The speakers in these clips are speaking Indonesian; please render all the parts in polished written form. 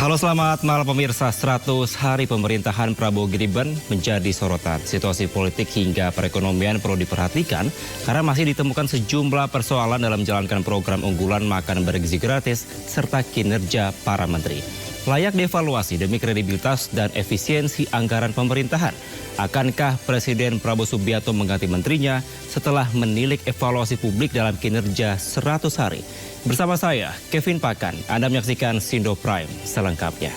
Halo, selamat malam pemirsa. 100 hari pemerintahan Prabowo Gibran menjadi sorotan. Situasi politik hingga perekonomian perlu diperhatikan karena masih ditemukan sejumlah persoalan dalam menjalankan program unggulan makan bergizi gratis serta kinerja para menteri. Layak dievaluasi demi kredibilitas dan efisiensi anggaran pemerintahan. Akankah Presiden Prabowo Subianto mengganti menterinya setelah menilik evaluasi publik dalam kinerja 100 hari? Bersama saya, Kevin Pakan. Anda menyaksikan Sindo Prime selengkapnya.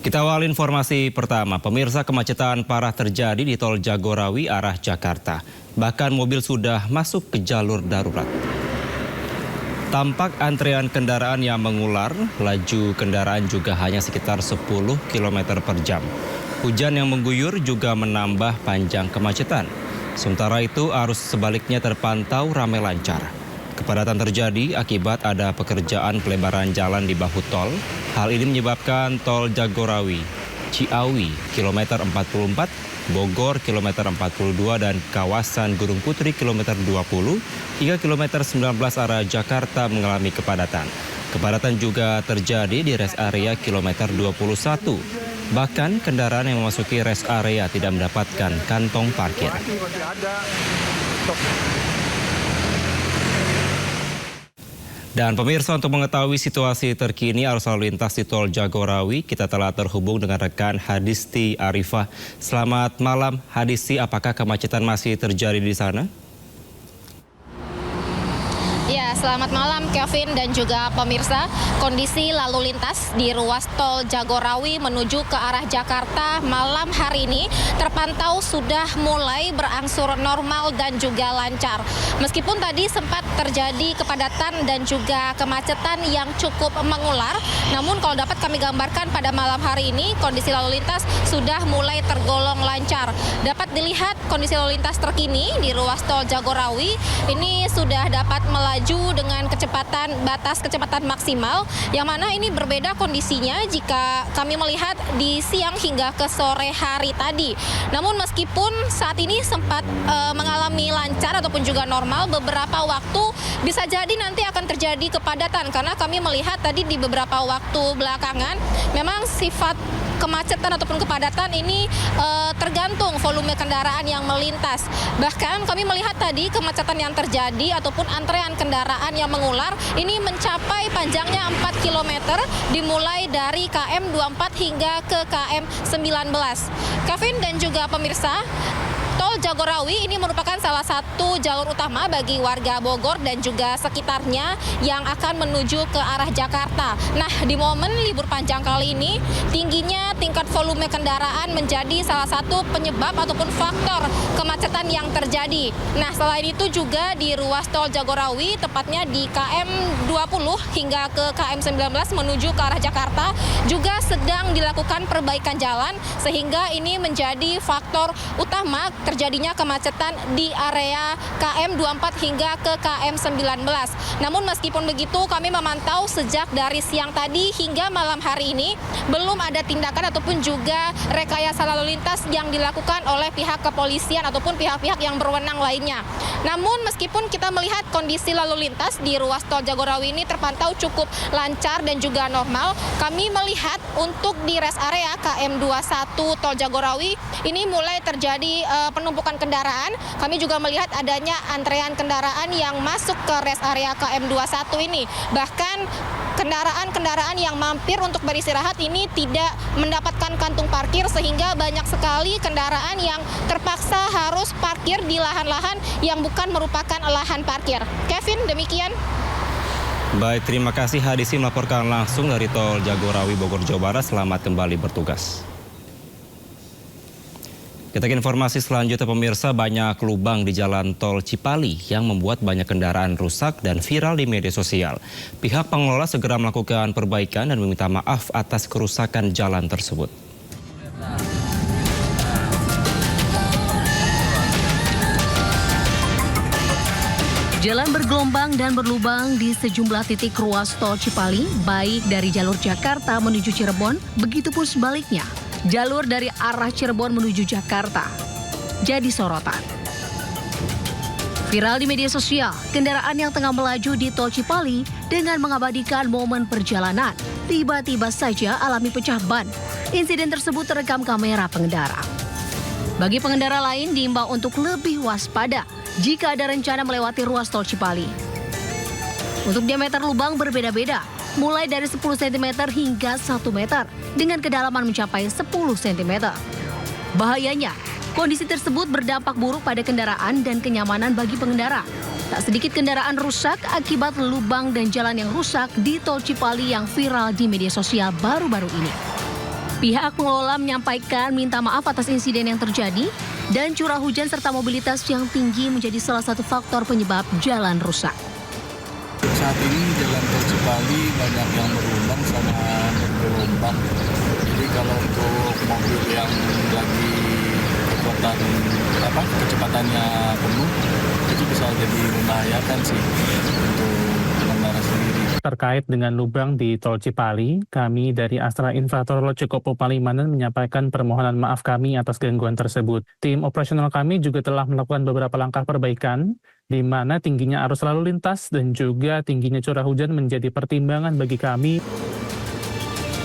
Kita awal informasi pertama. Pemirsa, kemacetan parah terjadi di tol Jagorawi arah Jakarta. Bahkan mobil sudah masuk ke jalur darurat. Tampak antrean kendaraan yang mengular, laju kendaraan juga hanya sekitar 10 km per jam. Hujan yang mengguyur juga menambah panjang kemacetan. Sementara itu arus sebaliknya terpantau ramai lancar. Kepadatan terjadi akibat ada pekerjaan pelebaran jalan di bahu tol. Hal ini menyebabkan tol Jagorawi, Ciawi, kilometer 44, Bogor, kilometer 42, dan kawasan Gunung Putri, kilometer 20, hingga kilometer 19 arah Jakarta mengalami kepadatan. Kepadatan juga terjadi di rest area kilometer 21. Bahkan kendaraan yang memasuki rest area tidak mendapatkan kantong parkir. Dan pemirsa, untuk mengetahui situasi terkini arus lalu lintas di tol Jagorawi, kita telah terhubung dengan rekan Hadisti Arifah. Selamat malam Hadisti, apakah kemacetan masih terjadi di sana? Ya, selamat malam Kevin dan juga pemirsa. Kondisi lalu lintas di ruas tol Jagorawi menuju ke arah Jakarta malam hari ini terpantau sudah mulai berangsur normal dan juga lancar. Meskipun tadi sempat terjadi kepadatan dan juga kemacetan yang cukup mengular, namun kalau dapat kami gambarkan pada malam hari ini kondisi lalu lintas sudah mulai tergolong lancar. Dapat dilihat kondisi lalu lintas terkini di ruas tol Jagorawi ini sudah dapat melaju dengan batas kecepatan maksimal, yang mana ini berbeda kondisinya jika kami melihat di siang hingga ke sore hari tadi. Namun meskipun saat ini sempat mengalami lancar ataupun juga normal, beberapa waktu bisa jadi nanti akan terjadi kepadatan karena kami melihat tadi di beberapa waktu belakangan memang sifat kemacetan ataupun kepadatan ini tergantung volume kendaraan yang melintas. Bahkan kami melihat tadi kemacetan yang terjadi ataupun antrean kendaraan yang mengular ini mencapai panjangnya 4 km dimulai dari KM 24 hingga ke KM 19. Kevin dan juga pemirsa, tol Jagorawi ini merupakan salah satu jalur utama bagi warga Bogor dan juga sekitarnya yang akan menuju ke arah Jakarta. Nah, di momen libur panjang kali ini, tingginya tingkat volume kendaraan menjadi salah satu penyebab ataupun faktor kemacetan yang terjadi. Nah, selain itu juga di ruas tol Jagorawi, tepatnya di KM 20 hingga ke KM 19 menuju ke arah Jakarta, juga sedang dilakukan perbaikan jalan sehingga ini menjadi faktor utama terjadinya kemacetan di area KM 24 hingga ke KM 19. Namun meskipun begitu, kami memantau sejak dari siang tadi hingga malam hari ini belum ada tindakan ataupun juga rekayasa lalu lintas yang dilakukan oleh pihak kepolisian ataupun pihak-pihak yang berwenang lainnya. Namun meskipun kita melihat kondisi lalu lintas di ruas tol Jagorawi ini terpantau cukup lancar dan juga normal, kami melihat untuk di rest area KM 21 tol Jagorawi ini mulai terjadi penumpukan kendaraan. Kami juga melihat adanya antrean kendaraan yang masuk ke rest area KM 21 ini. Bahkan kendaraan-kendaraan yang mampir untuk beristirahat ini tidak mendapatkan kantung parkir sehingga banyak sekali kendaraan yang terpaksa harus parkir di lahan-lahan yang bukan merupakan lahan parkir. Kevin, demikian. Baik, terima kasih Hadisi melaporkan langsung dari tol Jagorawi, Bogor, Jawa Barat. Selamat kembali bertugas. Kita ke informasi selanjutnya pemirsa, banyak lubang di jalan tol Cipali yang membuat banyak kendaraan rusak dan viral di media sosial. Pihak pengelola segera melakukan perbaikan dan meminta maaf atas kerusakan jalan tersebut. Jalan bergelombang dan berlubang di sejumlah titik ruas tol Cipali, baik dari jalur Jakarta menuju Cirebon, begitupun sebaliknya, jalur dari arah Cirebon menuju Jakarta jadi sorotan. Viral di media sosial, kendaraan yang tengah melaju di tol Cipali dengan mengabadikan momen perjalanan, tiba-tiba saja alami pecah ban. Insiden tersebut terekam kamera pengendara. Bagi pengendara lain diimbau untuk lebih waspada jika ada rencana melewati ruas tol Cipali. Untuk diameter lubang berbeda-beda, mulai dari 10 cm hingga 1 meter, dengan kedalaman mencapai 10 cm. Bahayanya, kondisi tersebut berdampak buruk pada kendaraan dan kenyamanan bagi pengendara. Tak sedikit kendaraan rusak akibat lubang dan jalan yang rusak di tol Cipali yang viral di media sosial baru-baru ini. Pihak pengelola menyampaikan minta maaf atas insiden yang terjadi dan curah hujan serta mobilitas yang tinggi menjadi salah satu faktor penyebab jalan rusak. Saat ini jalan tol Cipali banyak yang berlubang sama bergelombang. Jadi kalau untuk mobil yang lagi kecepatannya penuh, itu bisa jadi membahayakan sih untuk pengendara sendiri. Terkait dengan lubang di tol Cipali, kami dari Astra Infrastruktur Cikopo Palimanan menyampaikan permohonan maaf kami atas gangguan tersebut. Tim operasional kami juga telah melakukan beberapa langkah perbaikan, di mana tingginya arus lalu lintas dan juga tingginya curah hujan menjadi pertimbangan bagi kami.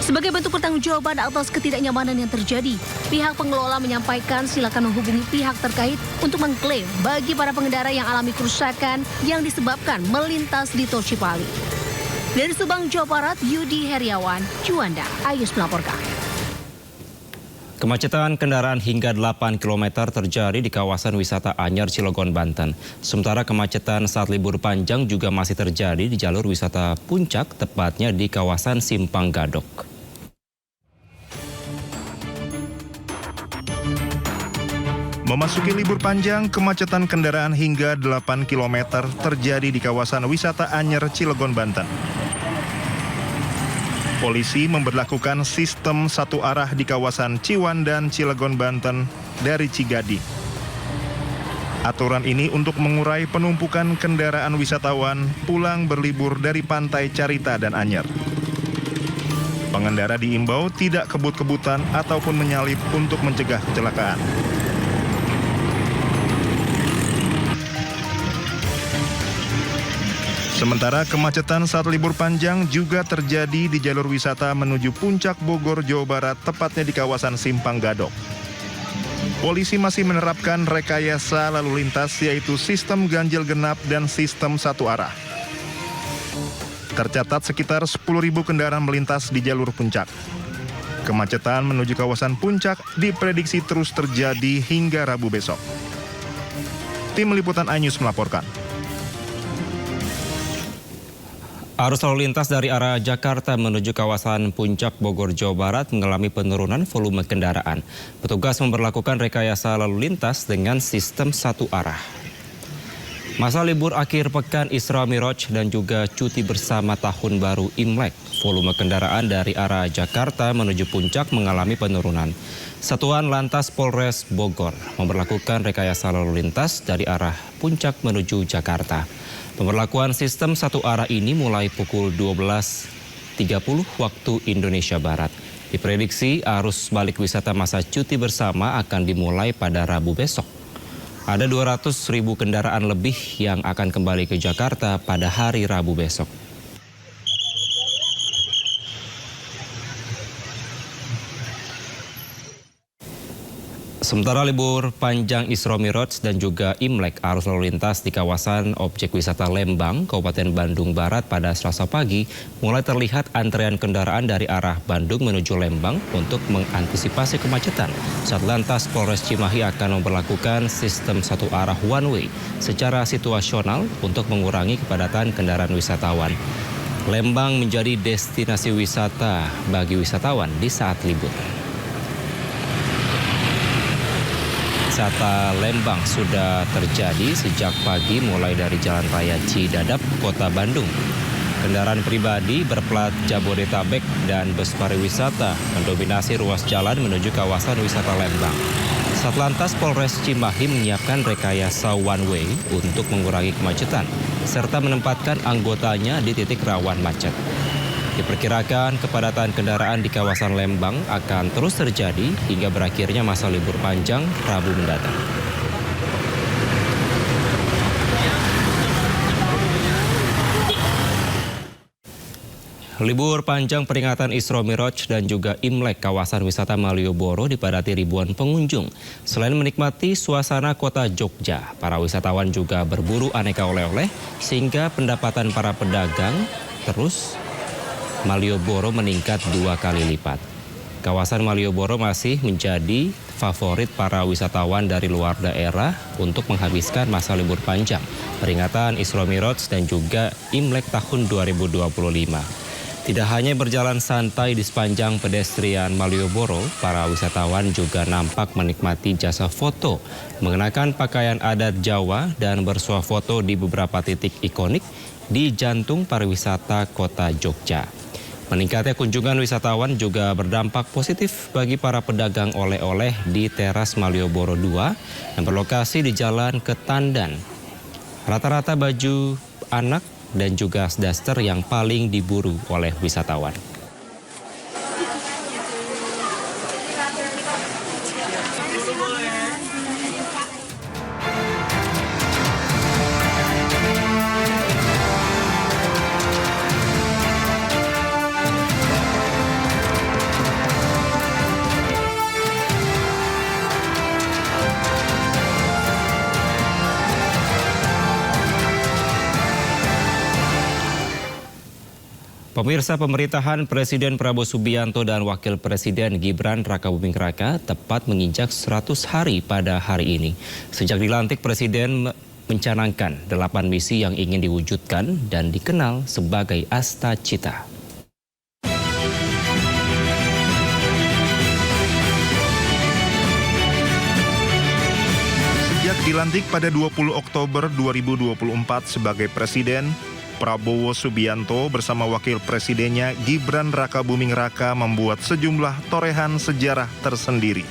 Sebagai bentuk pertanggungjawaban atas ketidaknyamanan yang terjadi, pihak pengelola menyampaikan silakan menghubungi pihak terkait untuk mengklaim bagi para pengendara yang alami kerusakan yang disebabkan melintas di tol Cipali. Dari Subang, Jawa Barat, Yudi Heriawan, Juanda, Ayus melaporkan. Kemacetan kendaraan hingga 8 km terjadi di kawasan wisata Anyer, Cilegon, Banten. Sementara kemacetan saat libur panjang juga masih terjadi di jalur wisata Puncak, tepatnya di kawasan Simpang Gadok. Memasuki libur panjang, kemacetan kendaraan hingga 8 km terjadi di kawasan wisata Anyer, Cilegon, Banten. Polisi memberlakukan sistem satu arah di kawasan Ciwandan, Cilegon, Banten dari Cigadi. Aturan ini untuk mengurai penumpukan kendaraan wisatawan pulang berlibur dari pantai Carita dan Anyer. Pengendara diimbau tidak kebut-kebutan ataupun menyalip untuk mencegah kecelakaan. Sementara kemacetan saat libur panjang juga terjadi di jalur wisata menuju Puncak Bogor, Jawa Barat, tepatnya di kawasan Simpang Gadok. Polisi masih menerapkan rekayasa lalu lintas, yaitu sistem ganjil genap dan sistem satu arah. Tercatat sekitar 10.000 kendaraan melintas di jalur Puncak. Kemacetan menuju kawasan Puncak diprediksi terus terjadi hingga Rabu besok. Tim Liputan iNews melaporkan. Arus lalu lintas dari arah Jakarta menuju kawasan Puncak Bogor, Jawa Barat mengalami penurunan volume kendaraan. Petugas memberlakukan rekayasa lalu lintas dengan sistem satu arah. Masa libur akhir pekan Isra Miraj dan juga cuti bersama Tahun Baru Imlek, volume kendaraan dari arah Jakarta menuju Puncak mengalami penurunan. Satuan Lantas Polres Bogor memberlakukan rekayasa lalu lintas dari arah Puncak menuju Jakarta. Pemberlakuan sistem satu arah ini mulai pukul 12.30 waktu Indonesia Barat. Diprediksi arus balik wisata masa cuti bersama akan dimulai pada Rabu besok. Ada 200.000 kendaraan lebih yang akan kembali ke Jakarta pada hari Rabu besok. Sementara libur panjang Isra Miraj dan juga Imlek, arus lalu lintas di kawasan objek wisata Lembang, Kabupaten Bandung Barat pada Selasa pagi mulai terlihat antrean kendaraan dari arah Bandung menuju Lembang. Untuk mengantisipasi kemacetan, Satlantas Polres Cimahi akan memperlakukan sistem satu arah one way secara situasional untuk mengurangi kepadatan kendaraan wisatawan. Lembang menjadi destinasi wisata bagi wisatawan di saat libur. Wisata Lembang sudah terjadi sejak pagi mulai dari Jalan Raya Cidadap, Kota Bandung. Kendaraan pribadi berplat Jabodetabek dan bus pariwisata mendominasi ruas jalan menuju kawasan wisata Lembang. Satlantas Polres Cimahi menyiapkan rekayasa one way untuk mengurangi kemacetan, serta menempatkan anggotanya di titik rawan macet. Diperkirakan kepadatan kendaraan di kawasan Lembang akan terus terjadi hingga berakhirnya masa libur panjang Rabu mendatang. Libur panjang peringatan Isra Miraj dan juga Imlek kawasan wisata Malioboro dipadati ribuan pengunjung. Selain menikmati suasana kota Jogja, para wisatawan juga berburu aneka oleh-oleh sehingga pendapatan para pedagang terus Malioboro meningkat 2 kali lipat. Kawasan Malioboro masih menjadi favorit para wisatawan dari luar daerah untuk menghabiskan masa libur panjang peringatan Isra Miraj dan juga Imlek tahun 2025. Tidak hanya berjalan santai di sepanjang pedestrian Malioboro, para wisatawan juga nampak menikmati jasa foto, mengenakan pakaian adat Jawa dan bersuah foto di beberapa titik ikonik di jantung pariwisata kota Jogja. Meningkatnya kunjungan wisatawan juga berdampak positif bagi para pedagang oleh-oleh di teras Malioboro 2 yang berlokasi di Jalan Ketandan. Rata-rata baju anak dan juga daster yang paling diburu oleh wisatawan. Pemirsa, pemerintahan Presiden Prabowo Subianto dan Wakil Presiden Gibran Rakabuming Raka tepat menginjak 100 hari pada hari ini. Sejak dilantik, Presiden mencanangkan 8 misi yang ingin diwujudkan dan dikenal sebagai Asta Cita. Sejak dilantik pada 20 Oktober 2024 sebagai Presiden, Prabowo Subianto bersama Wakil Presidennya Gibran Rakabuming Raka membuat sejumlah torehan sejarah tersendiri.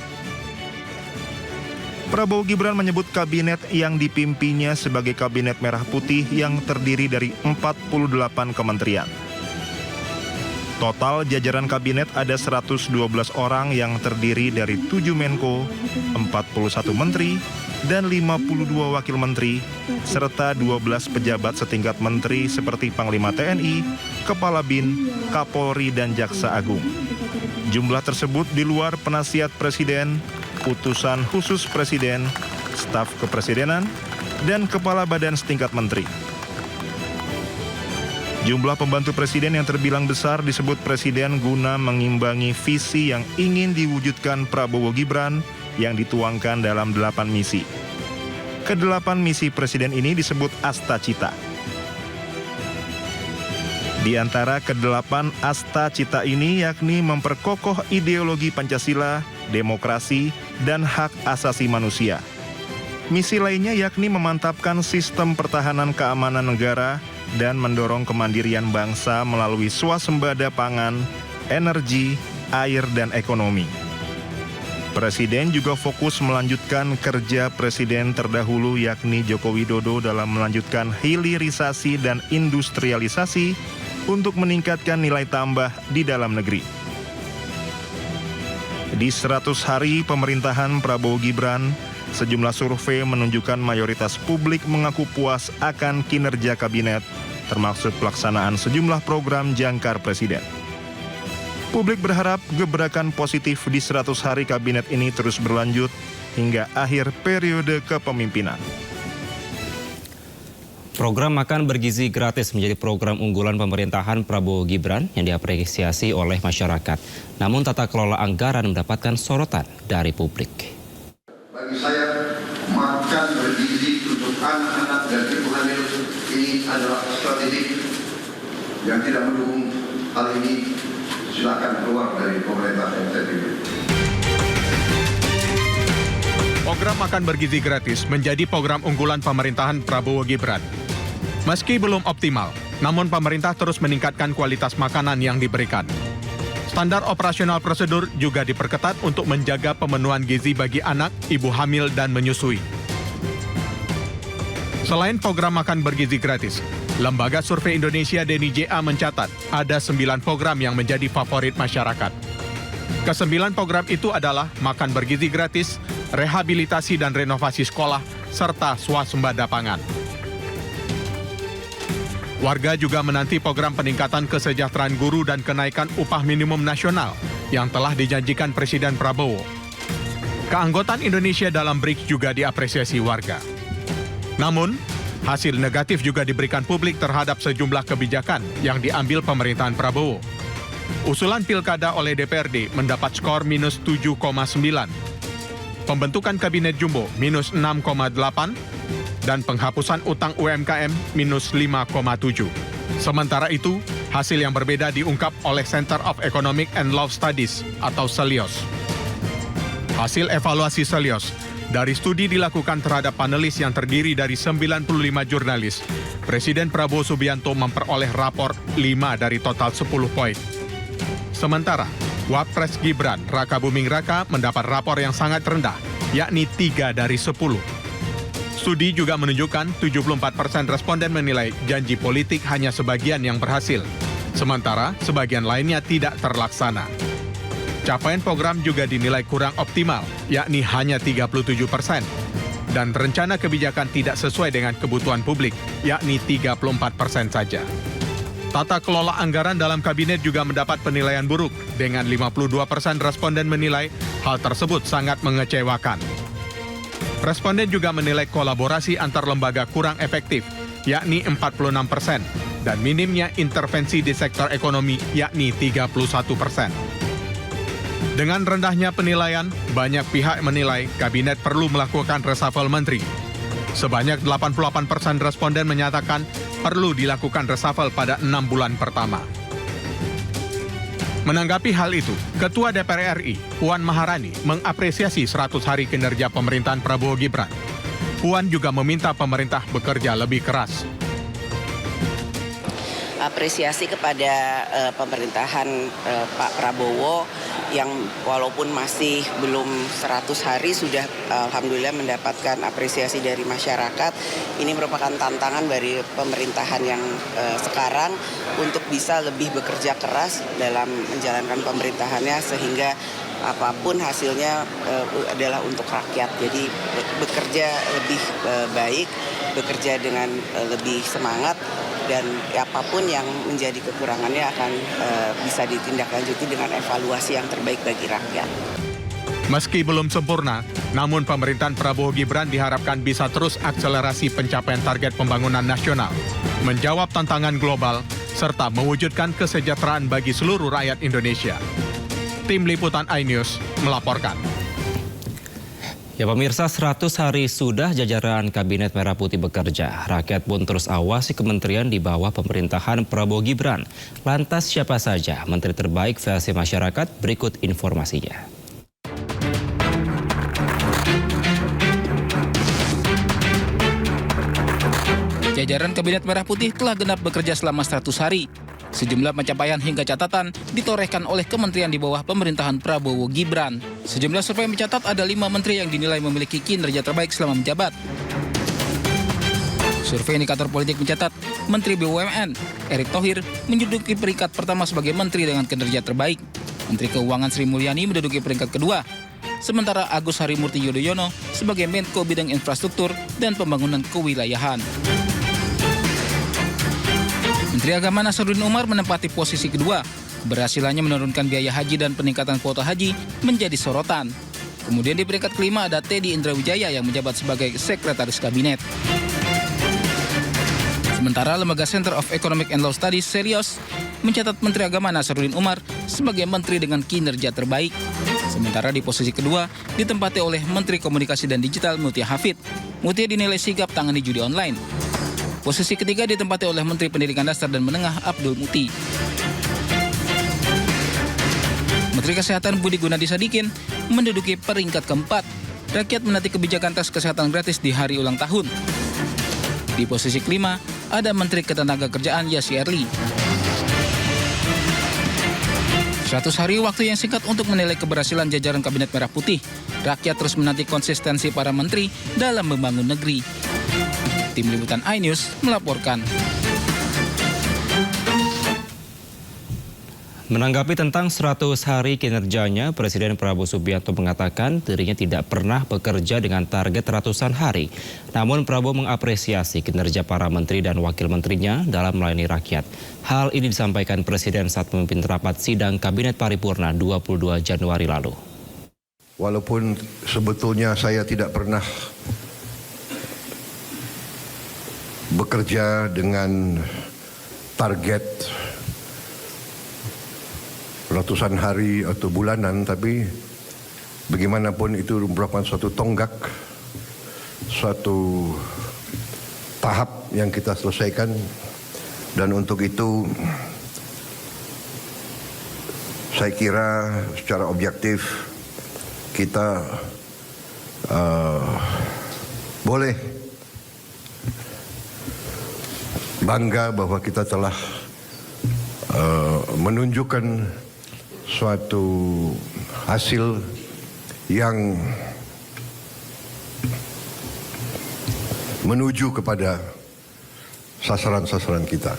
Prabowo Gibran menyebut kabinet yang dipimpinnya sebagai Kabinet Merah Putih yang terdiri dari 48 kementerian. Total jajaran kabinet ada 112 orang yang terdiri dari 7 Menko, 41 Menteri, dan 52 Wakil Menteri, serta 12 pejabat setingkat menteri seperti Panglima TNI, Kepala BIN, Kapolri, dan Jaksa Agung. Jumlah tersebut di luar penasihat Presiden, utusan khusus Presiden, staf kepresidenan, dan kepala badan setingkat menteri. Jumlah pembantu presiden yang terbilang besar disebut presiden guna mengimbangi visi yang ingin diwujudkan Prabowo Gibran yang dituangkan dalam 8 misi. Ke-8 misi presiden ini disebut Asta Cita. Di antara ke-8 Asta Cita ini yakni memperkokoh ideologi Pancasila, demokrasi, dan hak asasi manusia. Misi lainnya yakni memantapkan sistem pertahanan keamanan negara dan mendorong kemandirian bangsa melalui swasembada pangan, energi, air, dan ekonomi. Presiden juga fokus melanjutkan kerja Presiden terdahulu yakni Joko Widodo dalam melanjutkan hilirisasi dan industrialisasi untuk meningkatkan nilai tambah di dalam negeri. Di 100 hari pemerintahan Prabowo Gibran, sejumlah survei menunjukkan mayoritas publik mengaku puas akan kinerja kabinet, termasuk pelaksanaan sejumlah program jangkar Presiden. Publik berharap gebrakan positif di 100 hari kabinet ini terus berlanjut hingga akhir periode kepemimpinan. Program makan bergizi gratis menjadi program unggulan pemerintahan Prabowo Gibran yang diapresiasi oleh masyarakat. Namun tata kelola anggaran mendapatkan sorotan dari publik. Bagi saya, makan bergizi untuk anak-anak dan ibu hamil ini adalah strategi yang tidak mendukung hal ini. Silakan keluar dari pemerintah yang saya pilih. Program makan bergizi gratis menjadi program unggulan pemerintahan Prabowo Gibran. Meski belum optimal, namun pemerintah terus meningkatkan kualitas makanan yang diberikan. Standar operasional prosedur juga diperketat untuk menjaga pemenuhan gizi bagi anak, ibu hamil, dan menyusui. Selain program makan bergizi gratis, Lembaga Survei Indonesia DNIJA mencatat ada 9 program yang menjadi favorit masyarakat. Ke-9 program itu adalah makan bergizi gratis, rehabilitasi dan renovasi sekolah, serta swasembada pangan. Warga juga menanti program peningkatan kesejahteraan guru dan kenaikan upah minimum nasional yang telah dijanjikan Presiden Prabowo. Keanggotaan Indonesia dalam BRICS juga diapresiasi warga. Namun, hasil negatif juga diberikan publik terhadap sejumlah kebijakan yang diambil pemerintahan Prabowo. Usulan pilkada oleh DPRD mendapat skor minus 7,9. Pembentukan kabinet jumbo minus 6,8 dan penghapusan utang UMKM minus 5,7. Sementara itu, hasil yang berbeda diungkap oleh Center of Economic and Law Studies atau CELIOS. Hasil evaluasi CELIOS dari studi dilakukan terhadap panelis yang terdiri dari 95 jurnalis, Presiden Prabowo Subianto memperoleh rapor 5 dari total 10 poin. Sementara, Wapres Gibran Raka Buming Raka mendapat rapor yang sangat rendah, yakni 3 dari 10. Studi juga menunjukkan 74% responden menilai janji politik hanya sebagian yang berhasil, sementara sebagian lainnya tidak terlaksana. Capaian program juga dinilai kurang optimal, yakni hanya 37%. Dan rencana kebijakan tidak sesuai dengan kebutuhan publik, yakni 34% saja. Tata kelola anggaran dalam kabinet juga mendapat penilaian buruk, dengan 52% responden menilai hal tersebut sangat mengecewakan. Responden juga menilai kolaborasi antar lembaga kurang efektif, yakni 46%, dan minimnya intervensi di sektor ekonomi, yakni 31%. Dengan rendahnya penilaian, banyak pihak menilai kabinet perlu melakukan reshuffle menteri. Sebanyak 88% responden menyatakan perlu dilakukan reshuffle pada 6 bulan pertama. Menanggapi hal itu, Ketua DPR RI, Puan Maharani, mengapresiasi 100 hari kinerja pemerintahan Prabowo Gibran. Puan juga meminta pemerintah bekerja lebih keras. Apresiasi kepada pemerintahan Pak Prabowo yang walaupun masih belum 100 hari sudah alhamdulillah mendapatkan apresiasi dari masyarakat. Ini merupakan tantangan dari pemerintahan yang sekarang untuk bisa lebih bekerja keras dalam menjalankan pemerintahannya sehingga apapun hasilnya adalah untuk rakyat. Jadi bekerja lebih baik, bekerja dengan lebih semangat, dan apapun yang menjadi kekurangannya akan bisa ditindaklanjuti dengan evaluasi yang terbaik bagi rakyat. Meski belum sempurna, namun pemerintahan Prabowo Gibran diharapkan bisa terus akselerasi pencapaian target pembangunan nasional, menjawab tantangan global, serta mewujudkan kesejahteraan bagi seluruh rakyat Indonesia. Tim Liputan iNews melaporkan. Ya pemirsa, 100 hari sudah jajaran Kabinet Merah Putih bekerja. Rakyat pun terus awasi kementerian di bawah pemerintahan Prabowo Gibran. Lantas siapa saja menteri terbaik versi masyarakat? Berikut informasinya. Jajaran Kabinet Merah Putih telah genap bekerja selama 100 hari. Sejumlah pencapaian hingga catatan ditorehkan oleh kementerian di bawah pemerintahan Prabowo Gibran. Sejumlah survei mencatat ada 5 menteri yang dinilai memiliki kinerja terbaik selama menjabat. Survei indikator politik mencatat Menteri BUMN Erick Thohir menduduki peringkat pertama sebagai menteri dengan kinerja terbaik. Menteri Keuangan Sri Mulyani menduduki peringkat kedua. Sementara Agus Harimurti Yudhoyono sebagai Menko Bidang Infrastruktur dan Pembangunan Kewilayahan. Menteri Agama Nasaruddin Umar menempati posisi kedua. Keberhasilannya menurunkan biaya haji dan peningkatan kuota haji menjadi sorotan. Kemudian di peringkat kelima ada Teddy Indrawijaya yang menjabat sebagai Sekretaris Kabinet. Sementara Lembaga Center of Economic and Law Studies CELIOS mencatat Menteri Agama Nasaruddin Umar sebagai menteri dengan kinerja terbaik. Sementara di posisi kedua ditempati oleh Menteri Komunikasi dan Digital Mutia Hafid. Mutia dinilai sigap tangani judi online. Posisi ketiga ditempati oleh Menteri Pendidikan Dasar dan Menengah Abdul Muti. Menteri Kesehatan Budi Gunadi Sadikin menduduki peringkat keempat. Rakyat menanti kebijakan tes kesehatan gratis di hari ulang tahun. Di posisi kelima ada Menteri Ketenagakerjaan Yassi Erli. 100 hari waktu yang singkat untuk menilai keberhasilan jajaran Kabinet Merah Putih. Rakyat terus menanti konsistensi para menteri dalam membangun negeri. Tim Liputan iNews melaporkan. Menanggapi tentang 100 hari kinerjanya, Presiden Prabowo Subianto mengatakan dirinya tidak pernah bekerja dengan target ratusan hari. Namun Prabowo mengapresiasi kinerja para menteri dan wakil menterinya dalam melayani rakyat. Hal ini disampaikan Presiden saat memimpin rapat sidang Kabinet Paripurna 22 Januari lalu. Walaupun sebetulnya saya tidak pernah bekerja dengan target ratusan hari atau bulanan, tapi bagaimanapun itu merupakan suatu tonggak, suatu tahap yang kita selesaikan, dan untuk itu saya kira secara objektif kita boleh bangga bahwa kita telah menunjukkan suatu hasil yang menuju kepada sasaran-sasaran kita.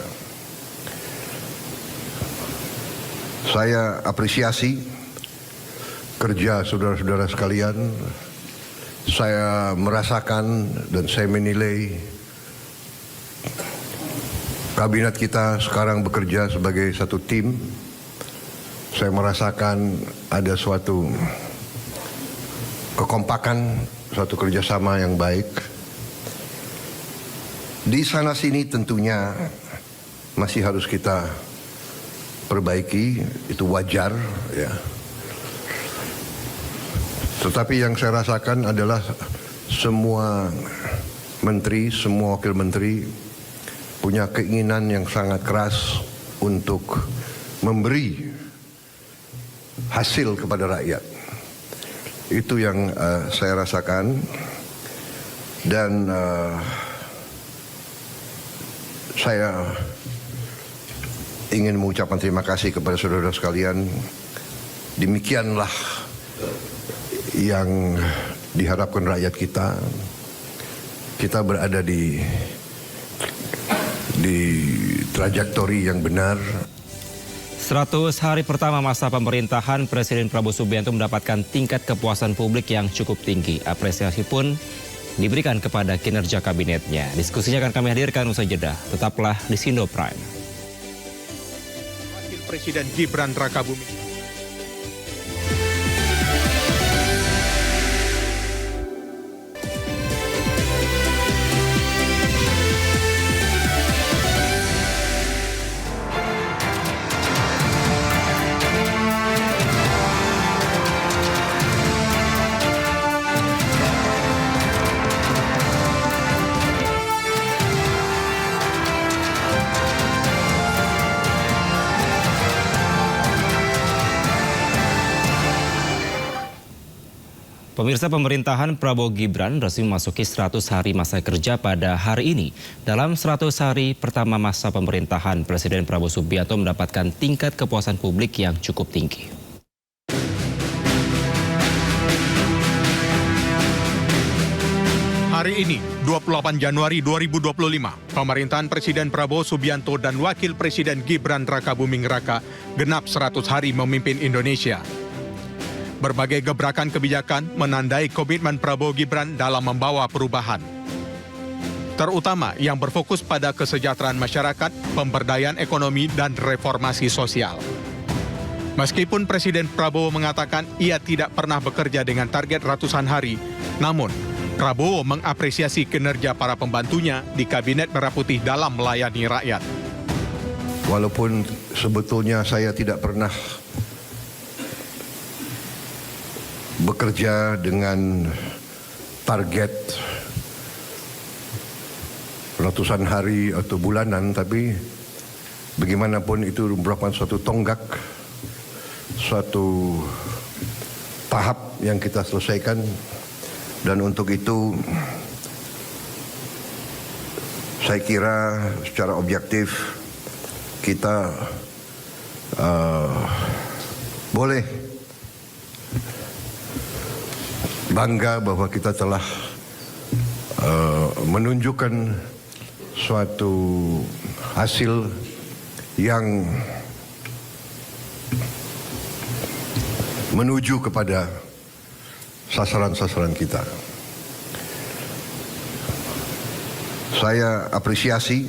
Saya apresiasi kerja saudara-saudara sekalian. Saya merasakan dan saya menilai kabinet kita sekarang bekerja sebagai satu tim. Saya merasakan ada suatu kekompakan, suatu kerjasama yang baik. Di sana sini tentunya masih harus kita perbaiki, itu wajar ya. Tetapi yang saya rasakan adalah semua menteri, semua wakil menteri punya keinginan yang sangat keras untuk memberi hasil kepada rakyat. Itu yang saya rasakan, dan saya ingin mengucapkan terima kasih kepada saudara sekalian. Demikianlah yang diharapkan rakyat kita. Kita berada di trajektori yang benar. 100 hari pertama masa pemerintahan, Presiden Prabowo Subianto mendapatkan tingkat kepuasan publik yang cukup tinggi. Apresiasi pun diberikan kepada kinerja kabinetnya. Diskusinya akan kami hadirkan usai jeda. Tetaplah di Sindo Prime. Wakil Presiden Gibran Rakabuming. Pemirsa, pemerintahan Prabowo Gibran resmi memasuki 100 hari masa kerja pada hari ini. Dalam 100 hari pertama masa pemerintahan, Presiden Prabowo Subianto mendapatkan tingkat kepuasan publik yang cukup tinggi. Hari ini, 28 Januari 2025, pemerintahan Presiden Prabowo Subianto dan Wakil Presiden Gibran Rakabuming Raka genap 100 hari memimpin Indonesia. Berbagai gebrakan kebijakan menandai komitmen Prabowo Gibran dalam membawa perubahan. Terutama yang berfokus pada kesejahteraan masyarakat, pemberdayaan ekonomi, dan reformasi sosial. Meskipun Presiden Prabowo mengatakan ia tidak pernah bekerja dengan target ratusan hari, namun Prabowo mengapresiasi kinerja para pembantunya di Kabinet Merah Putih dalam melayani rakyat. Walaupun sebetulnya saya tidak pernah bekerja dengan target ratusan hari atau bulanan, tapi bagaimanapun itu merupakan suatu tonggak, suatu tahap yang kita selesaikan, dan untuk itu saya kira secara objektif kita boleh bangga bahwa kita telah menunjukkan suatu hasil yang menuju kepada sasaran-sasaran kita. Saya apresiasi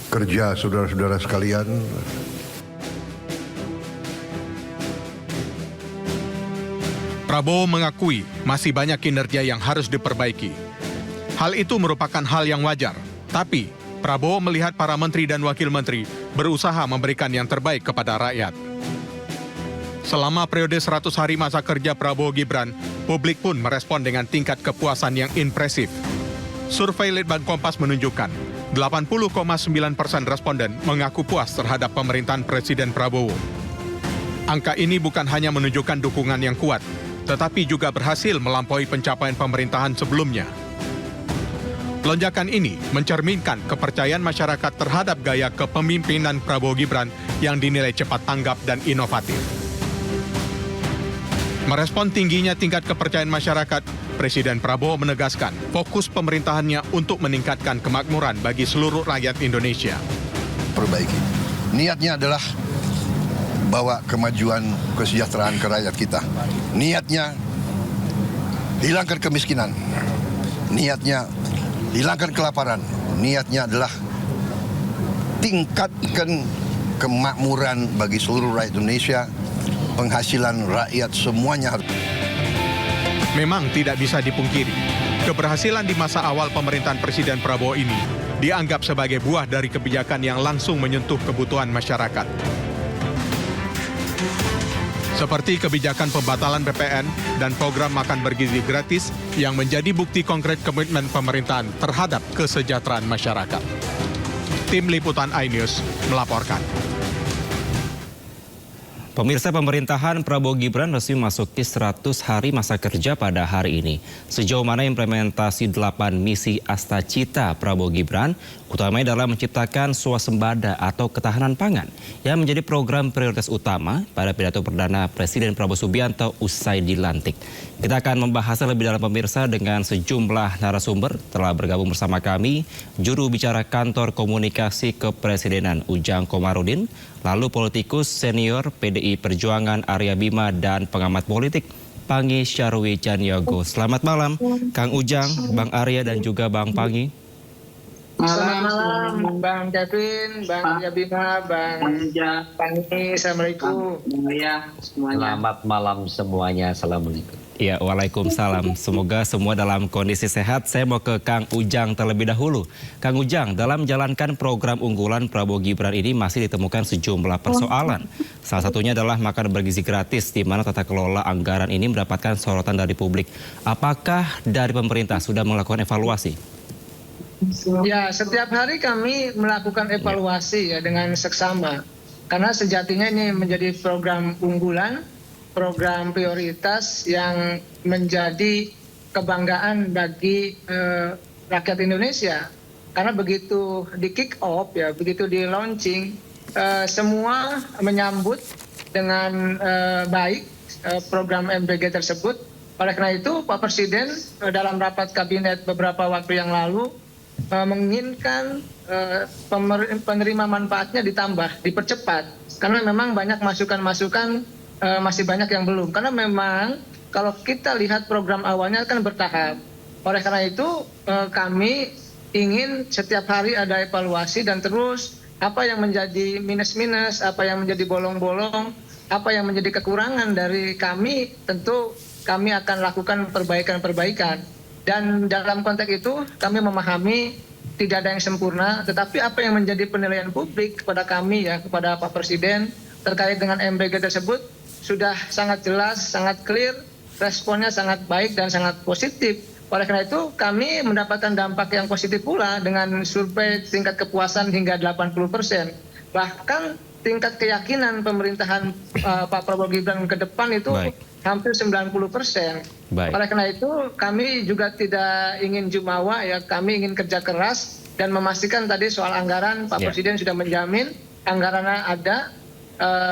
kerja saudara-saudara sekalian. Prabowo mengakui masih banyak kinerja yang harus diperbaiki. Hal itu merupakan hal yang wajar, tapi Prabowo melihat para menteri dan wakil menteri berusaha memberikan yang terbaik kepada rakyat. Selama periode 100 hari masa kerja Prabowo Gibran, publik pun merespon dengan tingkat kepuasan yang impresif. Survei Litbang Kompas menunjukkan 80,9% responden mengaku puas terhadap pemerintahan Presiden Prabowo. Angka ini bukan hanya menunjukkan dukungan yang kuat, tetapi juga berhasil melampaui pencapaian pemerintahan sebelumnya. Lonjakan ini mencerminkan kepercayaan masyarakat terhadap gaya kepemimpinan Prabowo Gibran yang dinilai cepat tanggap dan inovatif. Merespon tingginya tingkat kepercayaan masyarakat, Presiden Prabowo menegaskan fokus pemerintahannya untuk meningkatkan kemakmuran bagi seluruh rakyat Indonesia. Perbaiki. Niatnya adalah bawa kemajuan kesejahteraan ke rakyat kita. Niatnya hilangkan kemiskinan. Niatnya hilangkan kelaparan. Niatnya adalah tingkatkan kemakmuran bagi seluruh rakyat Indonesia. Penghasilan rakyat semuanya. Memang tidak bisa dipungkiri, keberhasilan di masa awal pemerintahan Presiden Prabowo ini dianggap sebagai buah dari kebijakan yang langsung menyentuh kebutuhan masyarakat. Seperti kebijakan pembatalan PPN dan program makan bergizi gratis yang menjadi bukti konkret komitmen pemerintahan terhadap kesejahteraan masyarakat. Tim Liputan iNews melaporkan. Pemirsa, pemerintahan Prabowo Gibran resmi memasuki 100 hari masa kerja pada hari ini. Sejauh mana implementasi 8 misi Astacita Prabowo Gibran, utamanya dalam menciptakan swasembada atau ketahanan pangan, yang menjadi program prioritas utama pada pidato perdana Presiden Prabowo Subianto usai dilantik. Kita akan membahasnya lebih dalam, pemirsa, dengan sejumlah narasumber. Telah bergabung bersama kami juru bicara Kantor Komunikasi Kepresidenan Ujang Komarudin, lalu politikus senior PDI Perjuangan Arya Bima, dan pengamat politik Pangi Syarwi Caniago. Selamat malam Kang Ujang, Bang Arya, dan juga Bang Pangi. Selamat malam Bang Kevin, Bang Arya Bima, Bang Pangi. Assalamualaikum. Selamat malam semuanya. Assalamualaikum. Ya, waalaikumsalam. Semoga semua dalam kondisi sehat. Saya mau ke Kang Ujang terlebih dahulu. Kang Ujang, dalam menjalankan program unggulan Prabowo Gibran ini masih ditemukan sejumlah persoalan. Salah satunya adalah makan bergizi gratis, di mana tata kelola anggaran ini mendapatkan sorotan dari publik. Apakah dari pemerintah sudah melakukan evaluasi? Ya, setiap hari kami melakukan evaluasi ya dengan seksama. Karena sejatinya ini menjadi program unggulan, program prioritas yang menjadi kebanggaan bagi rakyat Indonesia. Karena begitu di kick off, ya, begitu di launching, semua menyambut dengan baik program MBG tersebut. Oleh karena itu, Pak Presiden dalam rapat kabinet beberapa waktu yang lalu menginginkan penerima manfaatnya ditambah, dipercepat. Karena memang banyak masukan-masukan, masih banyak yang belum. Karena memang kalau kita lihat program awalnya kan bertahap. Oleh karena itu kami ingin setiap hari ada evaluasi dan terus apa yang menjadi minus-minus, apa yang menjadi bolong-bolong, apa yang menjadi kekurangan dari kami, tentu kami akan lakukan perbaikan-perbaikan. Dan dalam konteks itu kami memahami tidak ada yang sempurna, tetapi apa yang menjadi penilaian publik kepada kami, ya, kepada Pak Presiden terkait dengan MBG tersebut sudah sangat jelas, sangat clear, responnya sangat baik dan sangat positif. Oleh karena itu kami mendapatkan dampak yang positif pula dengan survei tingkat kepuasan hingga 80%. Bahkan tingkat keyakinan pemerintahan Pak Prabowo Gibran ke depan itu hampir 90%. Oleh karena itu kami juga tidak ingin jumawa, ya, kami ingin kerja keras dan memastikan tadi soal anggaran Pak Presiden sudah menjamin anggarannya ada.